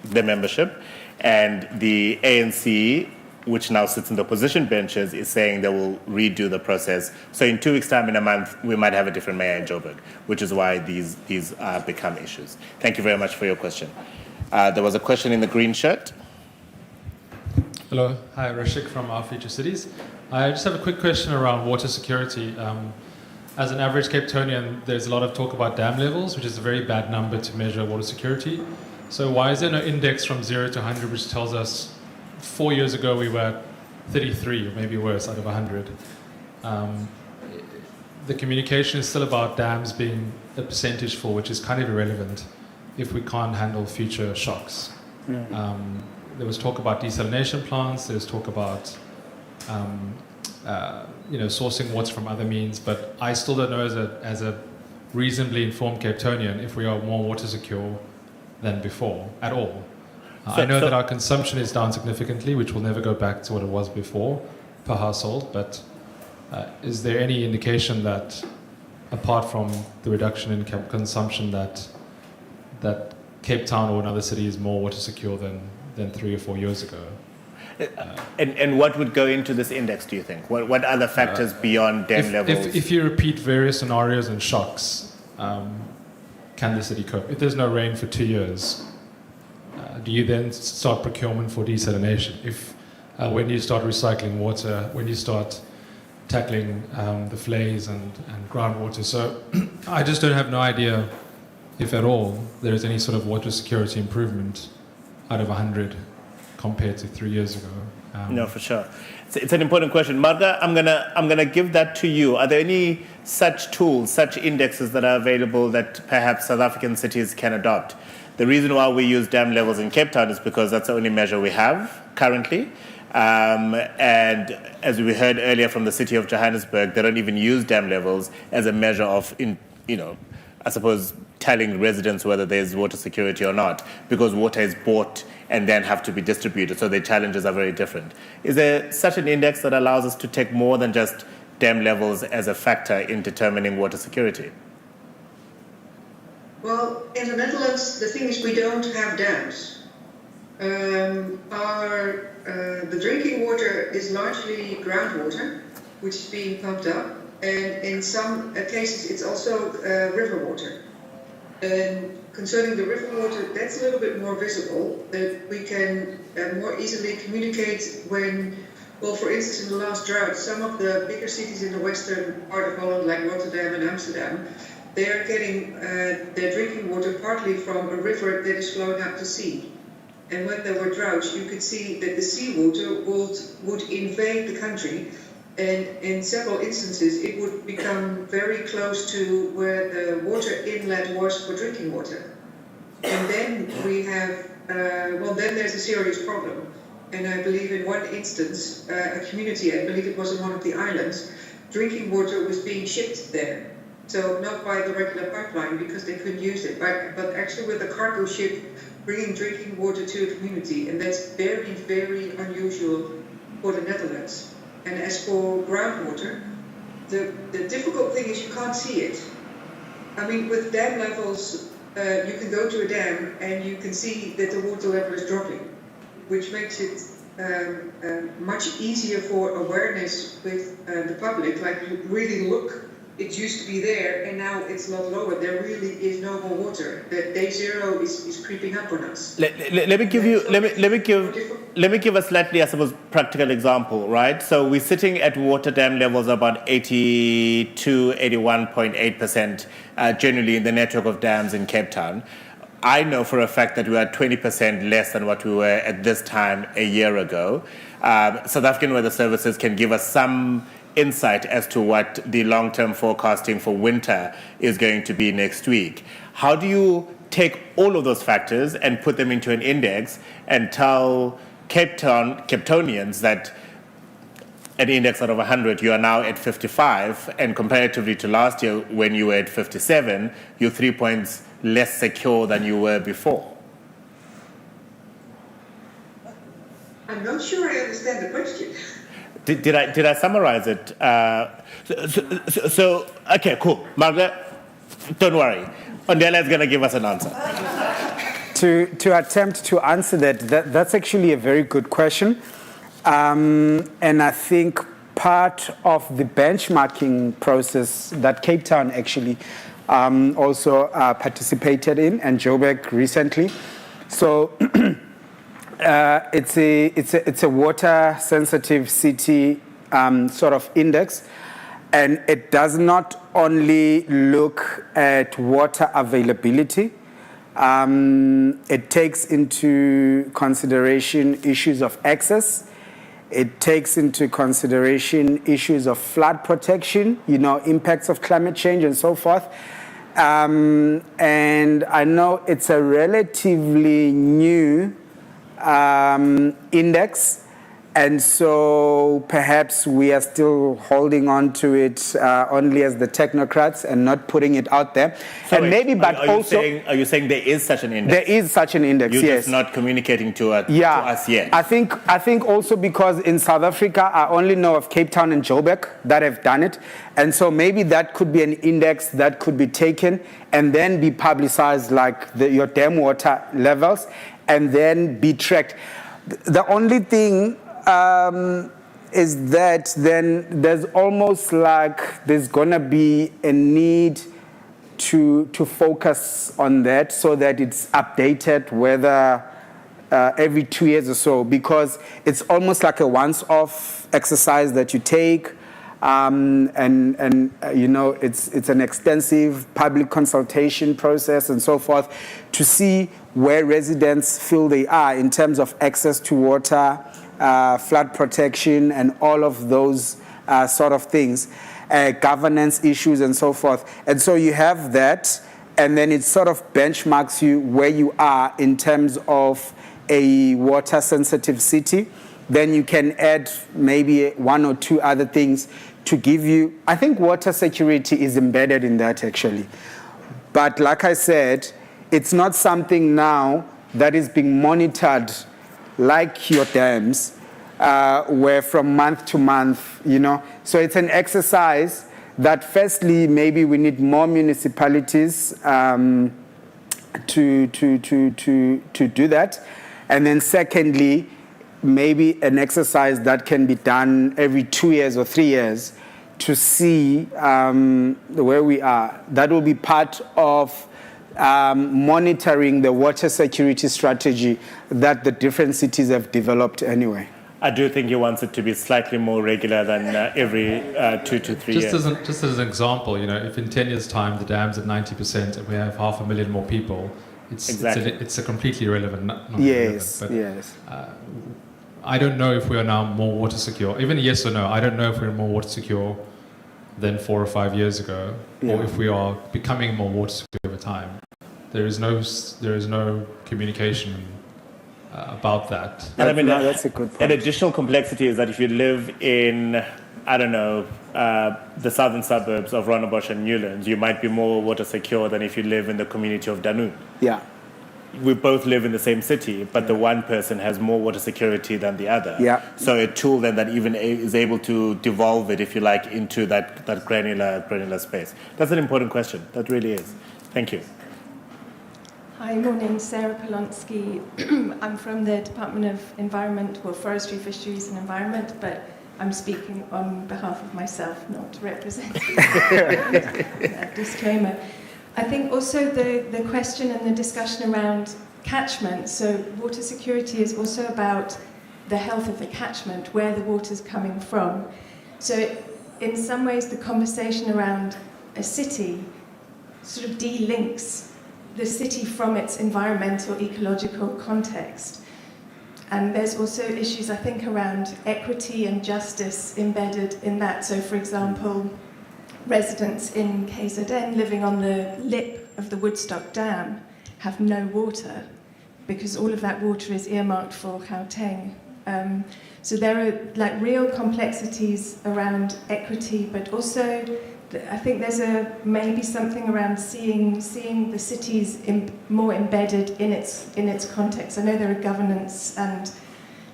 the membership. And the ANC which now sits in the opposition benches, is saying they will redo the process. So in 2 weeks' time, in a month, we might have a different mayor in Joburg, which is why these become issues. Thank you very much for your question. There was a question in the green shirt. Hello, hi, Rashik from Our Future Cities. I just have a quick question around water security. As an average Cape Townian, there's a lot of talk about dam levels, which is a very bad number to measure water security. So why is there no index from 0 to 100, which tells us 4 years ago we were at 33, or maybe worse, out of 100? The communication is still about dams being a percentage for, which is kind of irrelevant if we can't handle future shocks. There was talk about desalination plants, there's talk about sourcing water from other means, but I still don't know as a reasonably informed Cape Townian if we are more water secure than before at all. I know that our consumption is down significantly, which will never go back to what it was before per household, but is there any indication that, apart from the reduction in consumption, that Cape Town or another city is more water secure than 3 or 4 years ago? And what would go into this index, do you think? What other factors beyond dam levels? If you repeat various scenarios and shocks, can the city cope? If there's no rain for 2 years, do you then start procurement for desalination? When you start recycling water, when you start tackling the flays and groundwater? So I just don't have no idea if at all there is any sort of water security improvement out of 100 compared to 3 years ago. No, for sure. It's an important question. Marga, I'm gonna give that to you. Are there any such tools, such indexes that are available that perhaps South African cities can adopt? The reason why we use dam levels in Cape Town is because that's the only measure we have currently. And as we heard earlier from the city of Johannesburg, they don't even use dam levels as a measure of, I suppose, telling residents whether there's water security or not, because water is bought and then have to be distributed, so the challenges are very different. Is there such an index that allows us to take more than just dam levels as a factor in determining water security? Well, in the Netherlands, the thing is we don't have dams. The drinking water is largely groundwater, which is being pumped up, and in some cases it's also river water. And concerning the river water, that's a little bit more visible, that we can more easily communicate when, well, for instance, in the last drought, some of the bigger cities in the western part of Holland, like Rotterdam and Amsterdam, they are getting their drinking water partly from a river that is flowing out to sea. And when there were droughts, you could see that the seawater would invade the country, and in several instances it would become very close to where the water inlet was for drinking water. And then we have, then there's a serious problem. And I believe in one instance, a community, I believe it was on one of the islands, drinking water was being shipped there. So not by the regular pipeline because they couldn't use it, but actually with a cargo ship bringing drinking water to a community. And that's very, very unusual for the Netherlands. And as for groundwater, the difficult thing is you can't see it. I mean, with dam levels, you can go to a dam and you can see that the water level is dropping, which makes it much easier for awareness with the public. Like, you really look, it used to be there and now it's a lot lower. There really is no more water. That day zero is creeping up on us. Let me give a slightly, I suppose, practical example, right? So we're sitting at water dam levels about 82, 81.8% generally in the network of dams in Cape Town. I know for a fact that we are 20% less than what we were at this time a year ago. South African Weather Services can give us some insight as to what the long-term forecasting for winter is going to be next week. How do you take all of those factors and put them into an index and tell Cape Townians that an index out of 100, you are now at 55, and comparatively to last year when you were at 57, you're 3 points less secure than you were before? I'm not sure I understand the question. Did I summarize it? Okay, cool. Margaret, don't worry. Ondela is going to give us an answer. To attempt to answer that's actually a very good question. And I think part of the benchmarking process that Cape Town actually also participated in, and Joburg recently. So it's a water sensitive city sort of index, and it does not only look at water availability. It takes into consideration issues of access. It takes into consideration issues of flood protection, impacts of climate change and so forth. And I know it's a relatively new index, and so perhaps we are still holding on to it only as the technocrats and not putting it out there. So and wait, maybe, but are also, you saying there is such an index? there is such an index. You're yes, just not communicating to us yet. I think also because in South Africa I only know of Cape Town and Joburg that have done it, and so maybe that could be an index that could be taken and then be publicized, like your dam water levels, and then be tracked. The only thing is that then there's almost like there's gonna be a need to focus on that so that it's updated, whether every 2 years or so, because it's almost like a once-off exercise that you take, and it's an extensive public consultation process and so forth to see where residents feel they are in terms of access to water, flood protection, and all of those sort of things, governance issues and so forth. And so you have that, and then it sort of benchmarks you where you are in terms of a water-sensitive city. Then you can add maybe one or two other things to give you, I think water security is embedded in that actually. But like I said, it's not something now that is being monitored like your dams, where from month to month, So it's an exercise that firstly, maybe we need more municipalities to do that. And then secondly, maybe an exercise that can be done every 2 years or 3 years to see where we are. That will be part of monitoring the water security strategy that the different cities have developed anyway. I do think you want it to be slightly more regular than every 2 to 3 years. Just as an example, if in 10 years' time the dam's at 90% and we have 500,000 more people, it's a completely irrelevant. Not yes, irrelevant, but, I don't know if we are now more water secure. Even yes or no, I don't know if we're more water secure than 4 or 5 years ago, or if we are becoming more water secure over time. There is no communication about that. And I mean, that's a good point. An additional complexity is that if you live in, I don't know, the southern suburbs of Rondebosch and Newlands, you might be more water secure than if you live in the community of Danube. Yeah. We both live in the same city, but the one person has more water security than the other. Yeah. So a tool then that even is able to devolve it, if you like, into that granular space. That's an important question. That really is. Thank you. Hi, morning. Sarah Polonsky. I'm from the Department of Environment, Forestry, Fisheries and Environment, but I'm speaking on behalf of myself, not representing. Disclaimer. I think also the question and the discussion around catchment, so water security is also about the health of the catchment, where the water's coming from. So in some ways the conversation around a city sort of de-links the city from its environmental, ecological context. And there's also issues, I think, around equity and justice embedded in that. So, for example, residents in KZN living on the lip of the Woodstock Dam have no water because all of that water is earmarked for Gauteng. So there are real complexities around equity, but also I think there's maybe something around seeing the cities more embedded in its context. I know there are governance and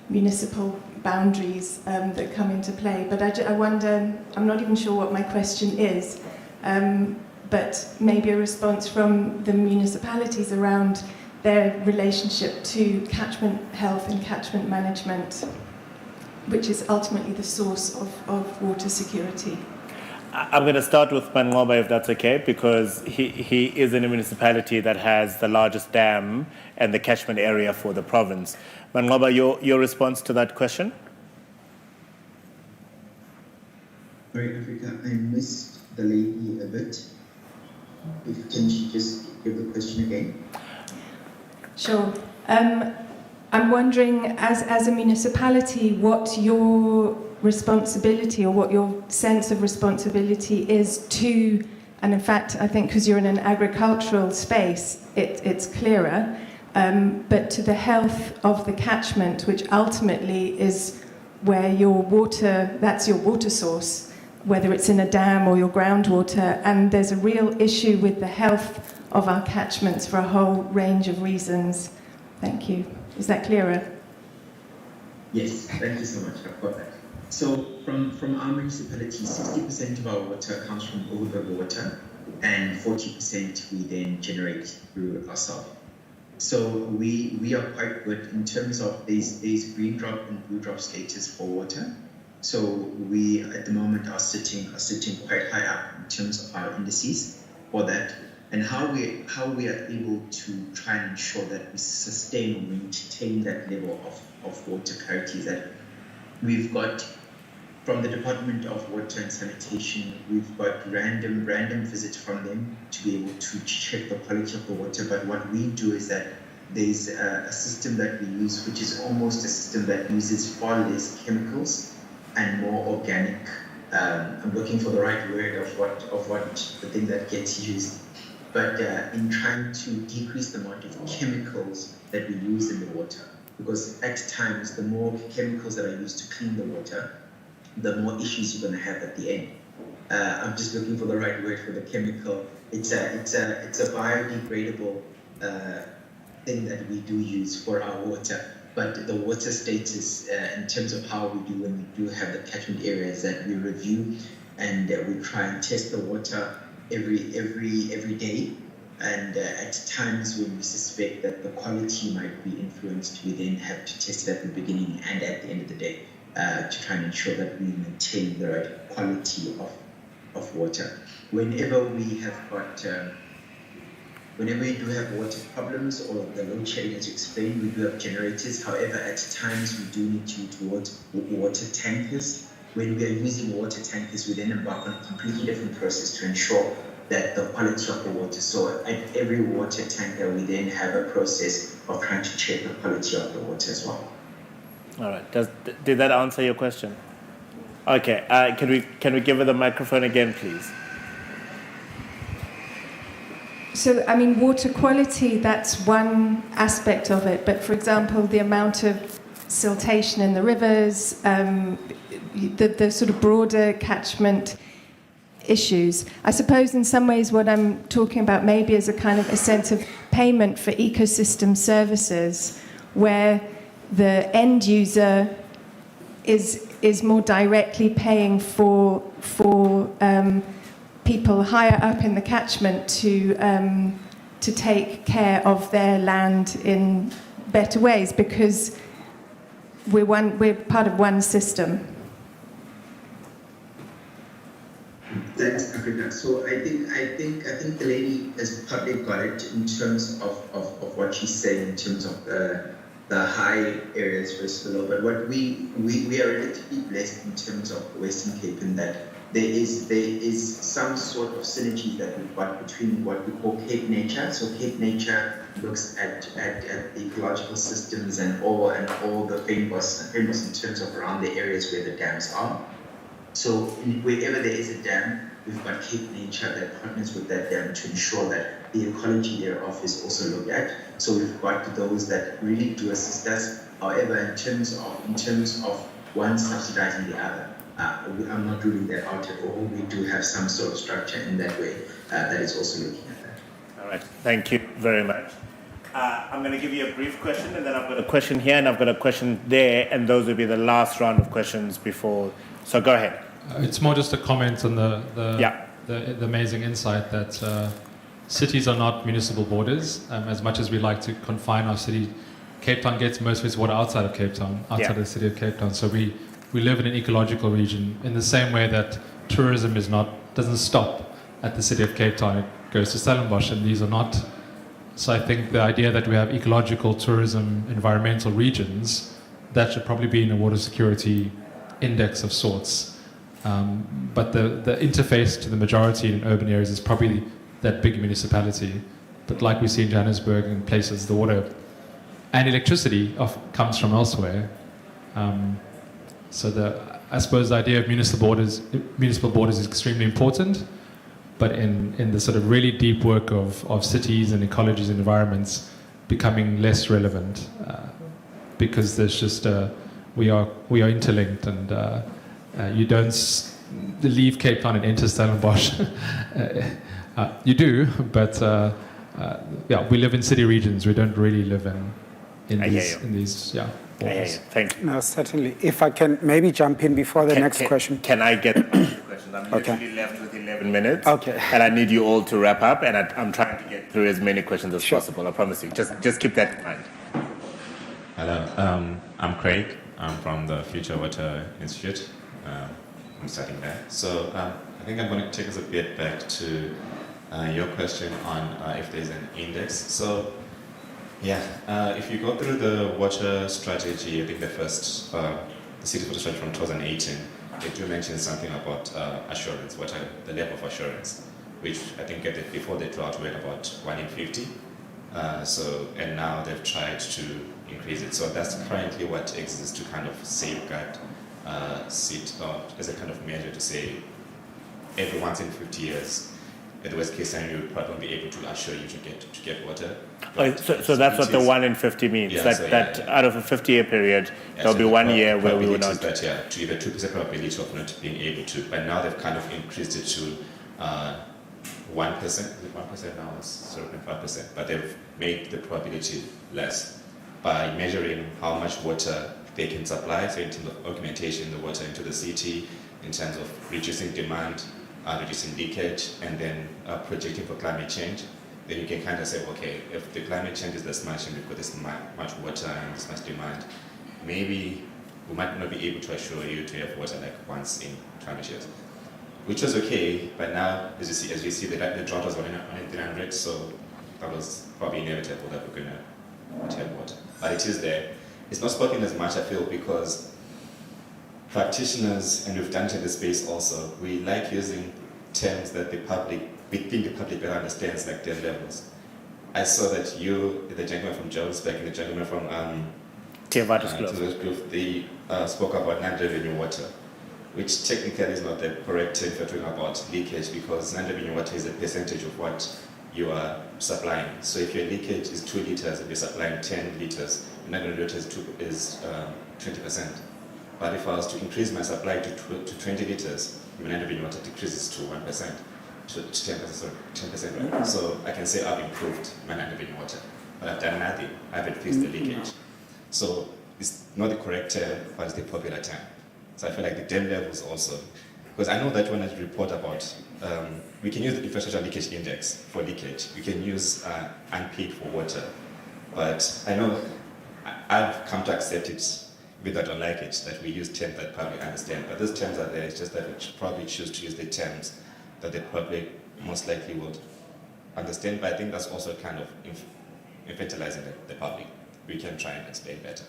municipal boundaries that come into play, but I wonder, I'm not even sure what my question is, but maybe a response from the municipalities around their relationship to catchment health and catchment management. which is ultimately the source of water security? I'm going to start with Mangoba, if that's okay, because he is in a municipality that has the largest dam and the catchment area for the province. Mangoba, your response to that question? Sorry, Africa, I missed the lady a bit. Can she just give the question again? Sure. I'm wondering, as a municipality, what your responsibility or what your sense of responsibility is to, and in fact, I think because you're in an agricultural space, it's clearer, but to the health of the catchment, which ultimately is where your water, that's your water source, whether it's in a dam or your groundwater, and there's a real issue with the health of our catchments for a whole range of reasons. Thank you. Is that clearer? Yes, thank you so much. I've got that. So from our municipality, 60% of our water comes from over water, and 40% we then generate through ourselves. So we are quite good in terms of these green drop and blue drop status for water. So we at the moment are sitting quite high up in terms of our indices for that, and how we are able to try and ensure that we sustain or maintain that level of water clarity is that we've got, from the Department of Water and Sanitation, we've got random visits from them to be able to check the quality of the water. But what we do is that there's a system that we use, which is almost a system that uses far less chemicals and more organic. I'm looking for the right word of what the thing that gets used. But in trying to decrease the amount of chemicals that we use in the water, because at times the more chemicals that are used to clean the water, the more issues you're going to have at the end. I'm just looking for the right word for the chemical. It's a biodegradable thing that we do use for our water. But the water status, in terms of how we do when we do have the catchment areas that we review, and we try and test the water every day. And at times when we suspect that the quality might be influenced, we then have to test it at the beginning and at the end of the day to try and ensure that we maintain the right quality of water. Whenever we do have water problems or the load shedding, as you explained, we do have generators. However, at times we do need to towards water tankers. When we are using water tankers, we then embark on a completely different process to ensure that the quality of the water. So at every water tanker, we then have a process of trying to check the quality of the water as well. All right. Did that answer your question? Okay. Can we give her the microphone again, please? So, I mean, water quality, that's one aspect of it. But for example, the amount of siltation in the rivers, the sort of broader catchment issues. I suppose in some ways what I'm talking about maybe is a kind of a sense of payment for ecosystem services where the end user is more directly paying for people higher up in the catchment to take care of their land in better ways because we're part of one system. Thanks, Africa. So I think the lady has probably got it in terms of what she's saying in terms of the high areas versus the low. But what we are relatively blessed in terms of Western Cape in that there is some sort of synergy that we've got between what we call Cape Nature. So Cape Nature looks at the ecological systems and all the famous in terms of around the areas where the dams are. So wherever there is a dam, we've got Cape Nature that partners with that dam to ensure that the ecology thereof is also looked at. So we've got those that really do assist us. However, in terms of one subsidizing the other, I'm not ruling that out at all. We do have some sort of structure in that way that is also looking at that. All right. Thank you very much. I'm going to give you a brief question, and then I've got a question here, and I've got a question there, and those will be the last round of questions before. So go ahead. It's more just a comment on the amazing insight that cities are not municipal borders. As much as we like to confine our city, Cape Town gets most of its water outside of Cape Town, outside of the city of Cape Town. So we we live in an ecological region in the same way that tourism doesn't stop at the city of Cape Town. It goes to Stellenbosch, and these are not. So I think the idea that we have ecological tourism, environmental regions, that should probably be in a water security index of sorts. But the interface to the majority in urban areas is probably that big municipality. But like we see in Johannesburg and places, the water and electricity comes from elsewhere. I suppose the idea of municipal borders is extremely important, but in the sort of really deep work of cities and ecologies and environments becoming less relevant, because there's just we are interlinked, and you don't leave Cape Town and enter Stellenbosch. You do, but we live in city regions. We don't really live in these. Thank you. No, certainly. If I can maybe jump in before the next question. Can I get the question? I'm literally left with 11 minutes. Okay. And I need you all to wrap up, and I'm trying to get through as many questions as possible. I promise you. Just keep that in mind. Hello, I'm Craig. I'm from the Future Water Institute. I'm studying there. So I think I'm going to take us a bit back to your question on if there's an index. So if you go through the water strategy, I think the city water strategy from 2018, they do mention something about assurance, the level of assurance, which I think before the drought we had about 1 in 50. And now they've tried to increase it. So that's currently what exists to kind of safeguard as a kind of measure to say every once in 50 years, at the worst case scenario, you would probably be able to assure you to get water. So that's what the 1 in 50 means. Out of a 50-year period, there'll be 1 year where we will not. To give a 2% probability of not being able to. But now they've kind of increased it to 1%. Is it 1% now? It's 0.5%. But they've made the probability less by measuring how much water they can supply. So in terms of augmentation, the water into the city, in terms of reducing demand, reducing leakage, and then projecting for climate change, then you can kind of say, okay, if the climate change is this much and we've got this much water and this much demand, maybe we might not be able to assure you to have water like once in 200 years. Which was okay, but now, as we see, the drought was 1 in 300, so that was probably inevitable that we're going to have water. But it is there. It's not spoken as much, I feel, because practitioners, and we've done it in the space also, we like using terms that we think the public better understands, like their levels. I saw that the gentleman from Johannesburg and the gentleman from Group, they spoke about non-revenue water, which technically is not the correct term if you're talking about leakage, because non-revenue water is a percentage of what you are supplying. So if your leakage is 2 liters, if you're supplying 10 liters, non-revenue water is 20%. But if I was to increase my supply to 20 liters, my non-revenue water decreases to 1%, to 10%, right? So I can say I've improved my non-revenue water, but I've done nothing. I haven't fixed the leakage. So it's not the correct term, but it's the popular term. So I feel like the dam levels also, because I know that when I report about, we can use the infrastructure leakage index for leakage. We can use unpaid for water, but I know I've come to accept it, even though I don't like it, that we use terms that public understand. But those terms are there. It's just that we probably choose to use the terms that the public most likely would understand. But I think that's also kind of infantilizing the public. We can try and explain better.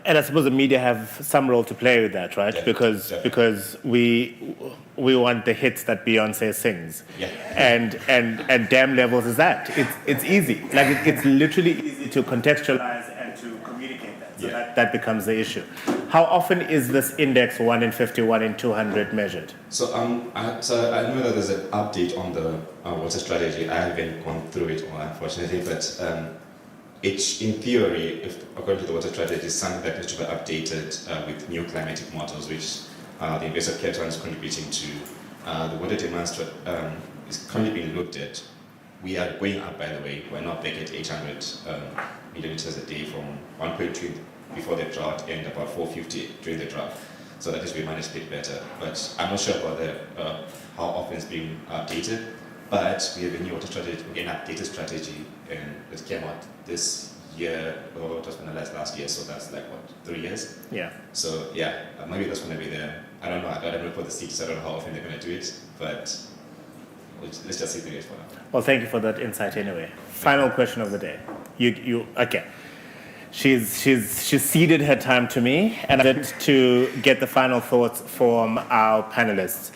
And I suppose the media have some role to play with that, right? Definitely. Because we want the hits that Beyonce sings, and dam levels is that. It's easy, like it's literally easy to contextualize and to communicate that. So that becomes the issue. How often is this index 1 in 50, 1 in 200 measured? So I know that there's an update on the water strategy. I haven't gone through it all, unfortunately, but. It's, in theory, according to the water strategy, is something that needs to be updated with new climatic models, which the University of Cape Town is contributing to. The water demand is currently being looked at. We are going up, by the way. We're now back at 800 million liters a day from 1.2 before the drought and about 450 during the drought. So that is we managed a bit better. But I'm not sure about how often it's being updated. But we have a new water strategy, an updated strategy, and it came out this year, or it was finalized last year, so that's like what, 3 years? Yeah. So yeah, maybe that's going to be I don't know, I don't report the cities, I don't know how often they're going to do it, but let's just see 3 years for now. Well, thank you for that insight anyway. Final question of the day. Okay. She's ceded her time to me, and I wanted to get the final thoughts from our panelists.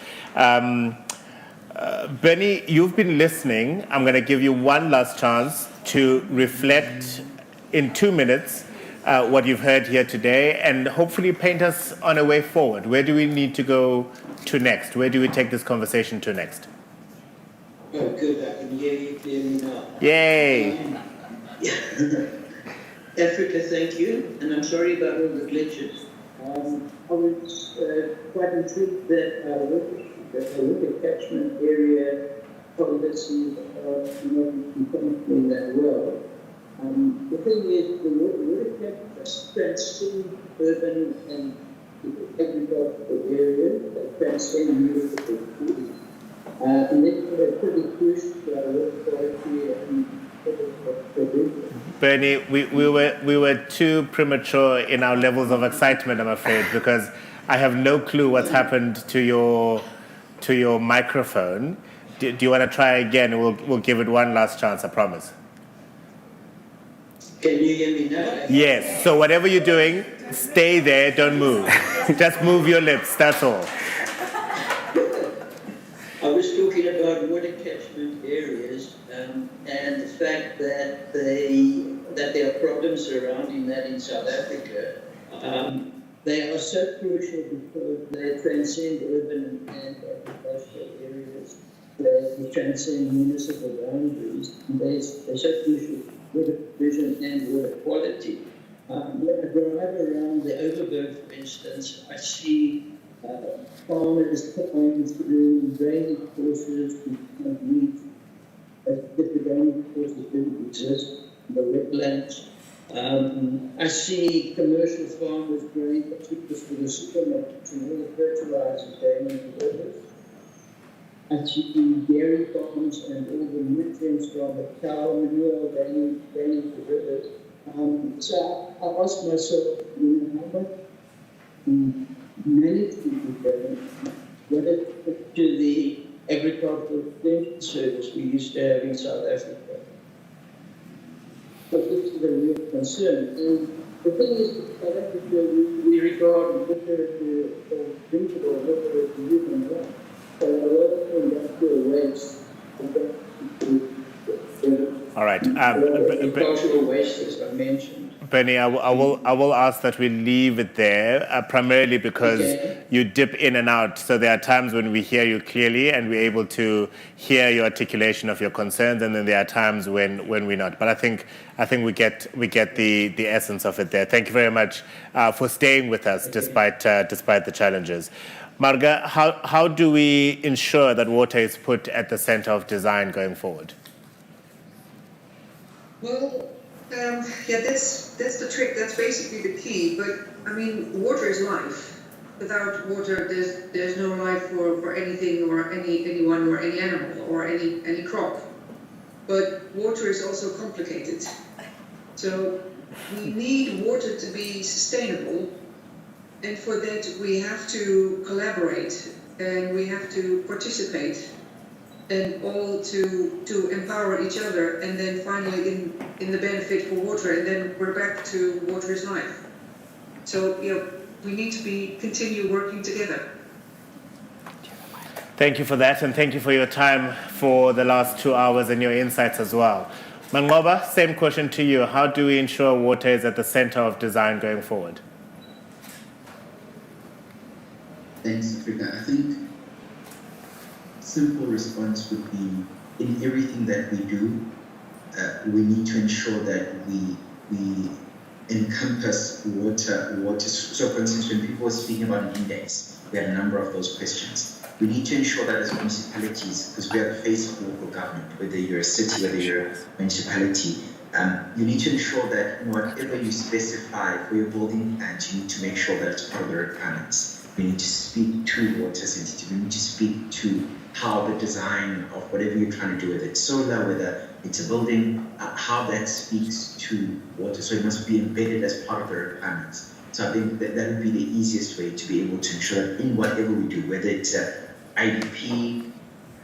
Bernie, you've been listening. I'm going to give you one last chance to reflect in 2 minutes what you've heard here today, and hopefully paint us on a way forward. Where do we need to go to next? Where do we take this conversation to next? Oh, good. I can hear you clearly now. Yay! Africa, thank you, and I'm sorry about all the glitches. I was quite intrigued that the water catchment area policies are not functioning that well. The thing is, the water catchment transcend urban and agricultural areas, they transcend municipal cities. And they're pretty crucial to our water quality and provision. Bernie, we were too premature in our levels of excitement, I'm afraid, because I have no clue what's happened to your microphone. Do you want to try again? We'll give it one last chance, I promise. Can you hear me now? Yes. So whatever you're doing, stay there. Don't move. Just move your lips. That's all. I was talking about water catchment areas and the fact that there are problems surrounding that in South Africa. They are so crucial because they transcend urban and agricultural areas. They transcend municipal boundaries. And they're so crucial for water provision and water quality. When I drive around the Overberg, for instance, I see farmers going through drainage courses to meet if the drainage courses didn't exist, the wetlands. I see commercial farmers growing potatoes for the supermarkets and all the fertilizers going into rivers. I see dairy farms and all the nutrients from the cow manure going into rivers. So I ask myself, how much management what it to the agricultural extension service we used to have in South Africa. But this is a real concern. And the thing is, South Africa, we regard water as drinkable water as a human right. So a lot of industrial waste all right. agricultural waste, as I mentioned. Benny, I will ask that we leave it there, primarily because you dip in and out. So there are times when we hear you clearly and we're able to hear your articulation of your concerns, and then there are times when we're not. But I think we get the essence of it there. Thank you very much for staying with us despite the challenges. Marga, how do we ensure that water is put at the center of design going forward? Well, that's the trick. That's basically the key. But I mean, water is life. Without water, there's no life for anything or anyone or any animal or any crop. But water is also complicated. So we need water to be sustainable, and for that we have to collaborate and we have to participate. And all to empower each other, and then finally in the benefit for water, and then we're back to water is life. So we need to continue working together. Thank you for that, and thank you for your time for the last 2 hours and your insights as well. Mangoba, same question to you. How do we ensure water is at the center of design going forward? Thanks, Africa. I think simple response would be, in everything that we do, we need to ensure that we encompass water. So for instance, when people are speaking about an index, we had a number of those questions. We need to ensure that as municipalities, because we are the face of local government, whether you're a city, whether you're a municipality, you need to ensure that whatever you specify for your building plans, you need to make sure that it's part of the requirements. we need to speak to water sensitive, we need to speak to how the design of whatever you're trying to do, whether it's solar, whether it's a building, how that speaks to water. So it must be embedded as part of the requirements. So I think that would be the easiest way to be able to ensure that in whatever we do, whether it's IDP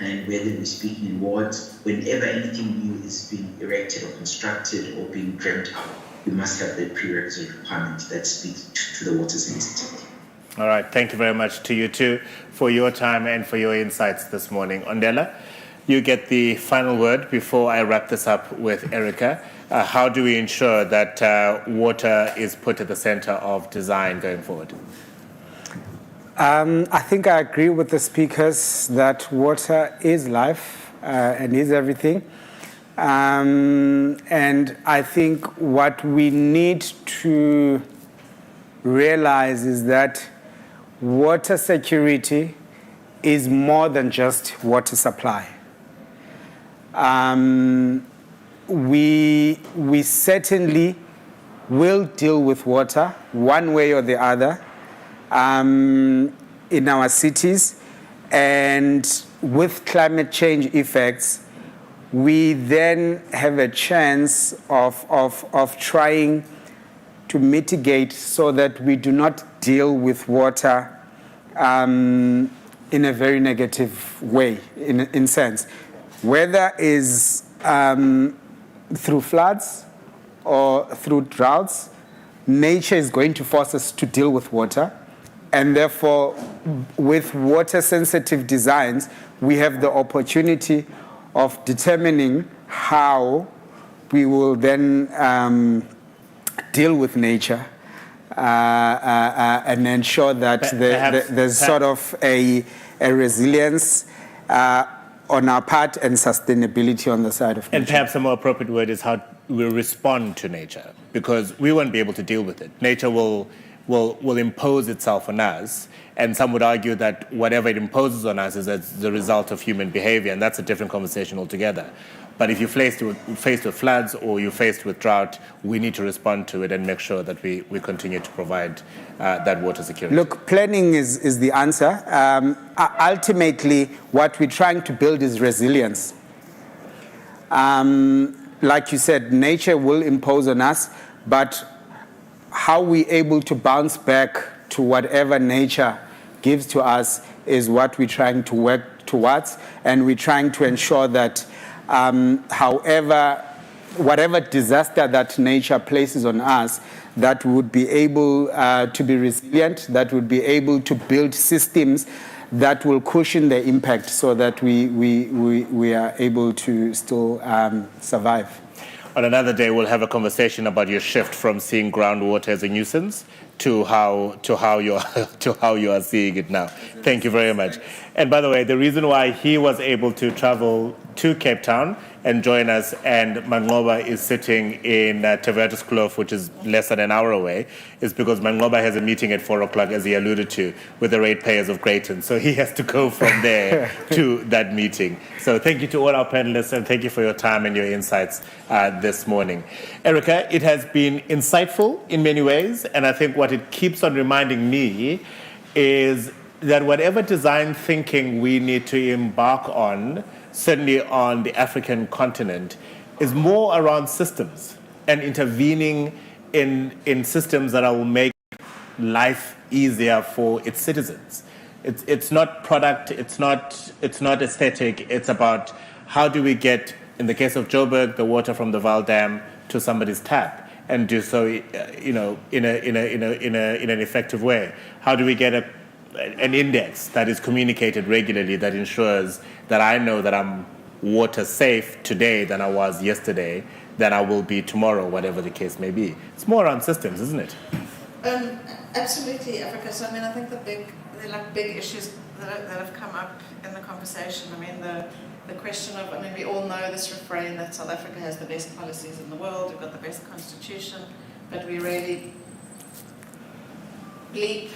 and whether we're speaking in wards, whenever anything new is being erected or constructed or being dreamt up, we must have the prerequisite requirement that speaks to the water sensitivity. All right, thank you very much to you too for your time and for your insights this morning. Ondela, you get the final word before I wrap this up with Erica. How do we ensure that water is put at the center of design going forward? I think I agree with the speakers that water is life and is everything. And I think what we need to realize is that water security is more than just water supply. We certainly will deal with water one way or the other in our cities, and with climate change effects, we then have a chance of trying to mitigate so that we do not deal with water in a very negative way, in sense. Whether is through floods or through droughts, nature is going to force us to deal with water. And therefore, with water-sensitive designs, we have the opportunity of determining how we will then deal with nature and ensure that there's sort of a resilience on our part and sustainability on the side of nature. And perhaps a more appropriate word is how we respond to nature, because we won't be able to deal with it. Nature will impose itself on us, and some would argue that whatever it imposes on us is as the result of human behavior, and that's a different conversation altogether. But if you're faced with floods or you're faced with drought, we need to respond to it and make sure that we continue to provide that water security. Look, planning is the answer. Ultimately, what we're trying to build is resilience. Like you said, nature will impose on us, but how we're able to bounce back to whatever nature gives to us is what we're trying to work towards, and we're trying to ensure that whatever disaster that nature places on us, that would be able to be resilient, that would be able to build systems that will cushion the impact so that we are able to still survive. On another day, we'll have a conversation about your shift from seeing groundwater as a nuisance to how you are seeing it now. Thank you very much. And by the way, the reason why he was able to travel to Cape Town and join us, and Mangoba is sitting in Tevetuskloof, which is less than an hour away, is because Mangoba has a meeting at 4 o'clock, as he alluded to, with the ratepayers of Greyton. So he has to go from there to that meeting. So thank you to all our panelists, and thank you for your time and your insights this morning. Erica, it has been insightful in many ways, and I think what it keeps on reminding me is that whatever design thinking we need to embark on, certainly on the African continent, is more around systems and intervening in systems that will make life easier for its citizens. It's not product, it's not aesthetic, it's about how do we get, in the case of Joburg, the water from the Val Dam to somebody's tap, and do so in an effective way. How do we get an index that is communicated regularly that ensures that I know that I'm water safe today than I was yesterday, than I will be tomorrow, whatever the case may be. It's more around systems, isn't it? Absolutely, Africa. So I mean, I think there are big issues that have come up in the conversation. I mean, the question of, we all know this refrain that South Africa has the best policies in the world, we've got the best constitution, but we really bleep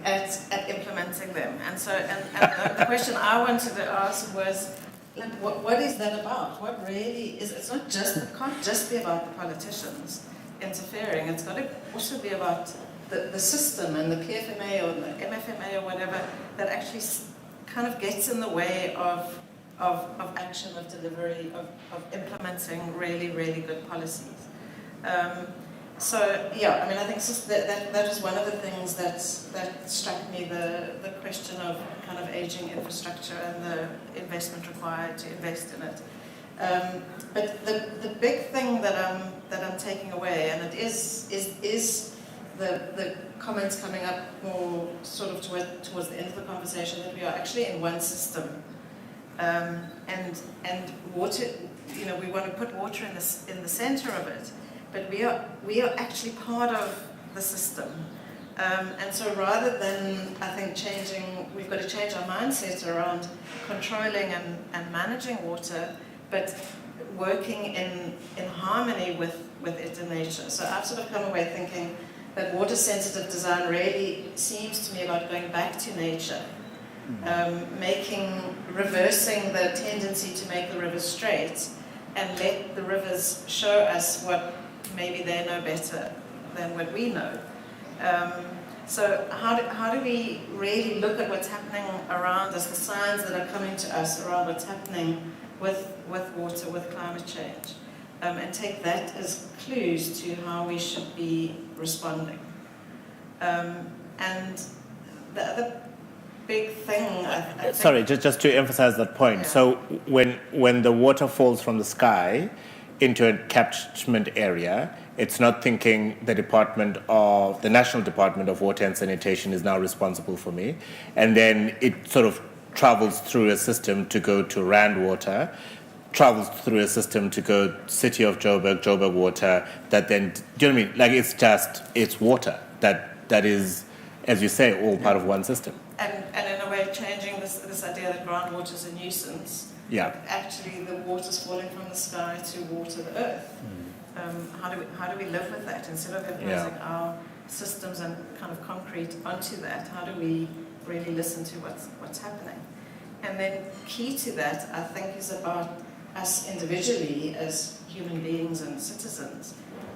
at implementing them. And so, and the question I wanted to ask was, like, what is that about? What really is? It can't just be about the politicians interfering. It's got to also be about the system and the PFMA or the MFMA or whatever that actually kind of gets in the way of action, of delivery, of implementing really, really good policies. So yeah, I mean, I think that was one of the things that struck me, the question of kind of aging infrastructure and the investment required to invest in it. But the big thing that I'm taking away, and it is the comments coming up more sort of towards the end of the conversation, that we are actually in one system, and water. You know, we want to put water in the center of it. But we are actually part of the system. And so rather than, I think, we've got to change our mindset around controlling and managing water, but working in harmony with it in nature. So I've sort of come away thinking that water-sensitive design really seems to me about going back to nature, reversing the tendency to make the rivers straight and let the rivers show us what maybe they know better than what we know. So how do we really look at what's happening around us, the signs that are coming to us around what's happening with water, with climate change, and take that as clues to how we should be responding. And the other big thing, I think... Sorry, just to emphasize that point. Yeah. So when the water falls from the sky into a catchment area, it's not thinking the National Department of Water and Sanitation is now responsible for me, and then it sort of travels through a system to go to Rand Water, travels through a system to go City of Joburg Water, that then, do you know what I mean? Like, it's water that is, as you say, all part of one system. And in a way changing this idea that groundwater is a nuisance. Yeah. Actually, the water's falling from the sky to water the earth. How do we live with that instead of imposing our systems and kind of concrete onto that? How do we really listen to what's happening? And then key to that, I think, is about us individually as human beings and citizens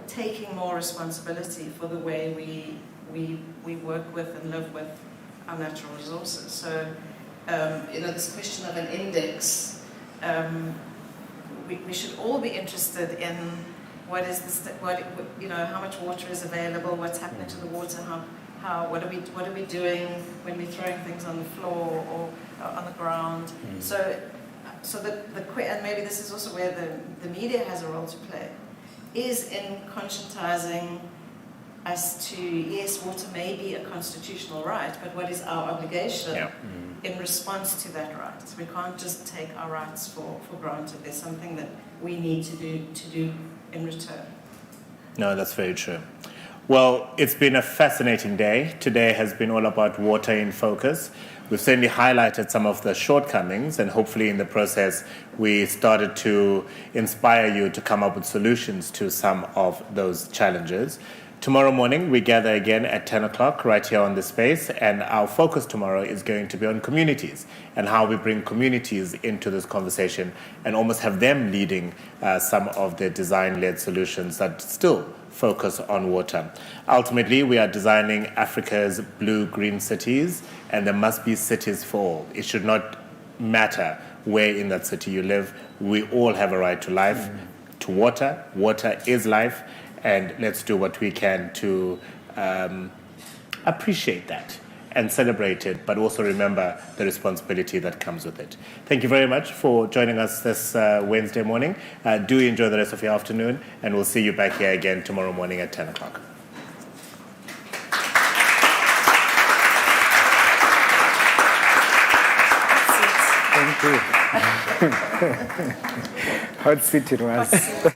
taking more responsibility for the way we work with and live with our natural resources. So, this question of an index, we should all be interested in what is how much water is available, what's happening to the water, what are we doing when we're throwing things on the floor or on the ground. So and maybe this is also where the media has a role to play, is in conscientizing us to, yes, water may be a constitutional right, but what is our obligation in response to that right? We can't just take our rights for granted. There's something that we need to do in return. No, that's very true. Well, it's been a fascinating day. Today has been all about water in focus. We've certainly highlighted some of the shortcomings, and hopefully in the process we started to inspire you to come up with solutions to some of those challenges. Tomorrow morning we gather again at 10 o'clock right here on this space, and our focus tomorrow is going to be on communities and how we bring communities into this conversation and almost have them leading some of the design-led solutions that still focus on water. Ultimately, we are designing Africa's blue-green cities, and there must be cities for all. It should not matter where in that city you live. We all have a right to life, to water. Water is life, and let's do what we can to appreciate that and celebrate it, but also remember the responsibility that comes with it. Thank you very much for joining us this Wednesday morning. Do enjoy the rest of your afternoon, and we'll see you back here again tomorrow morning at 10 o'clock. Thank you. Hot seat it was.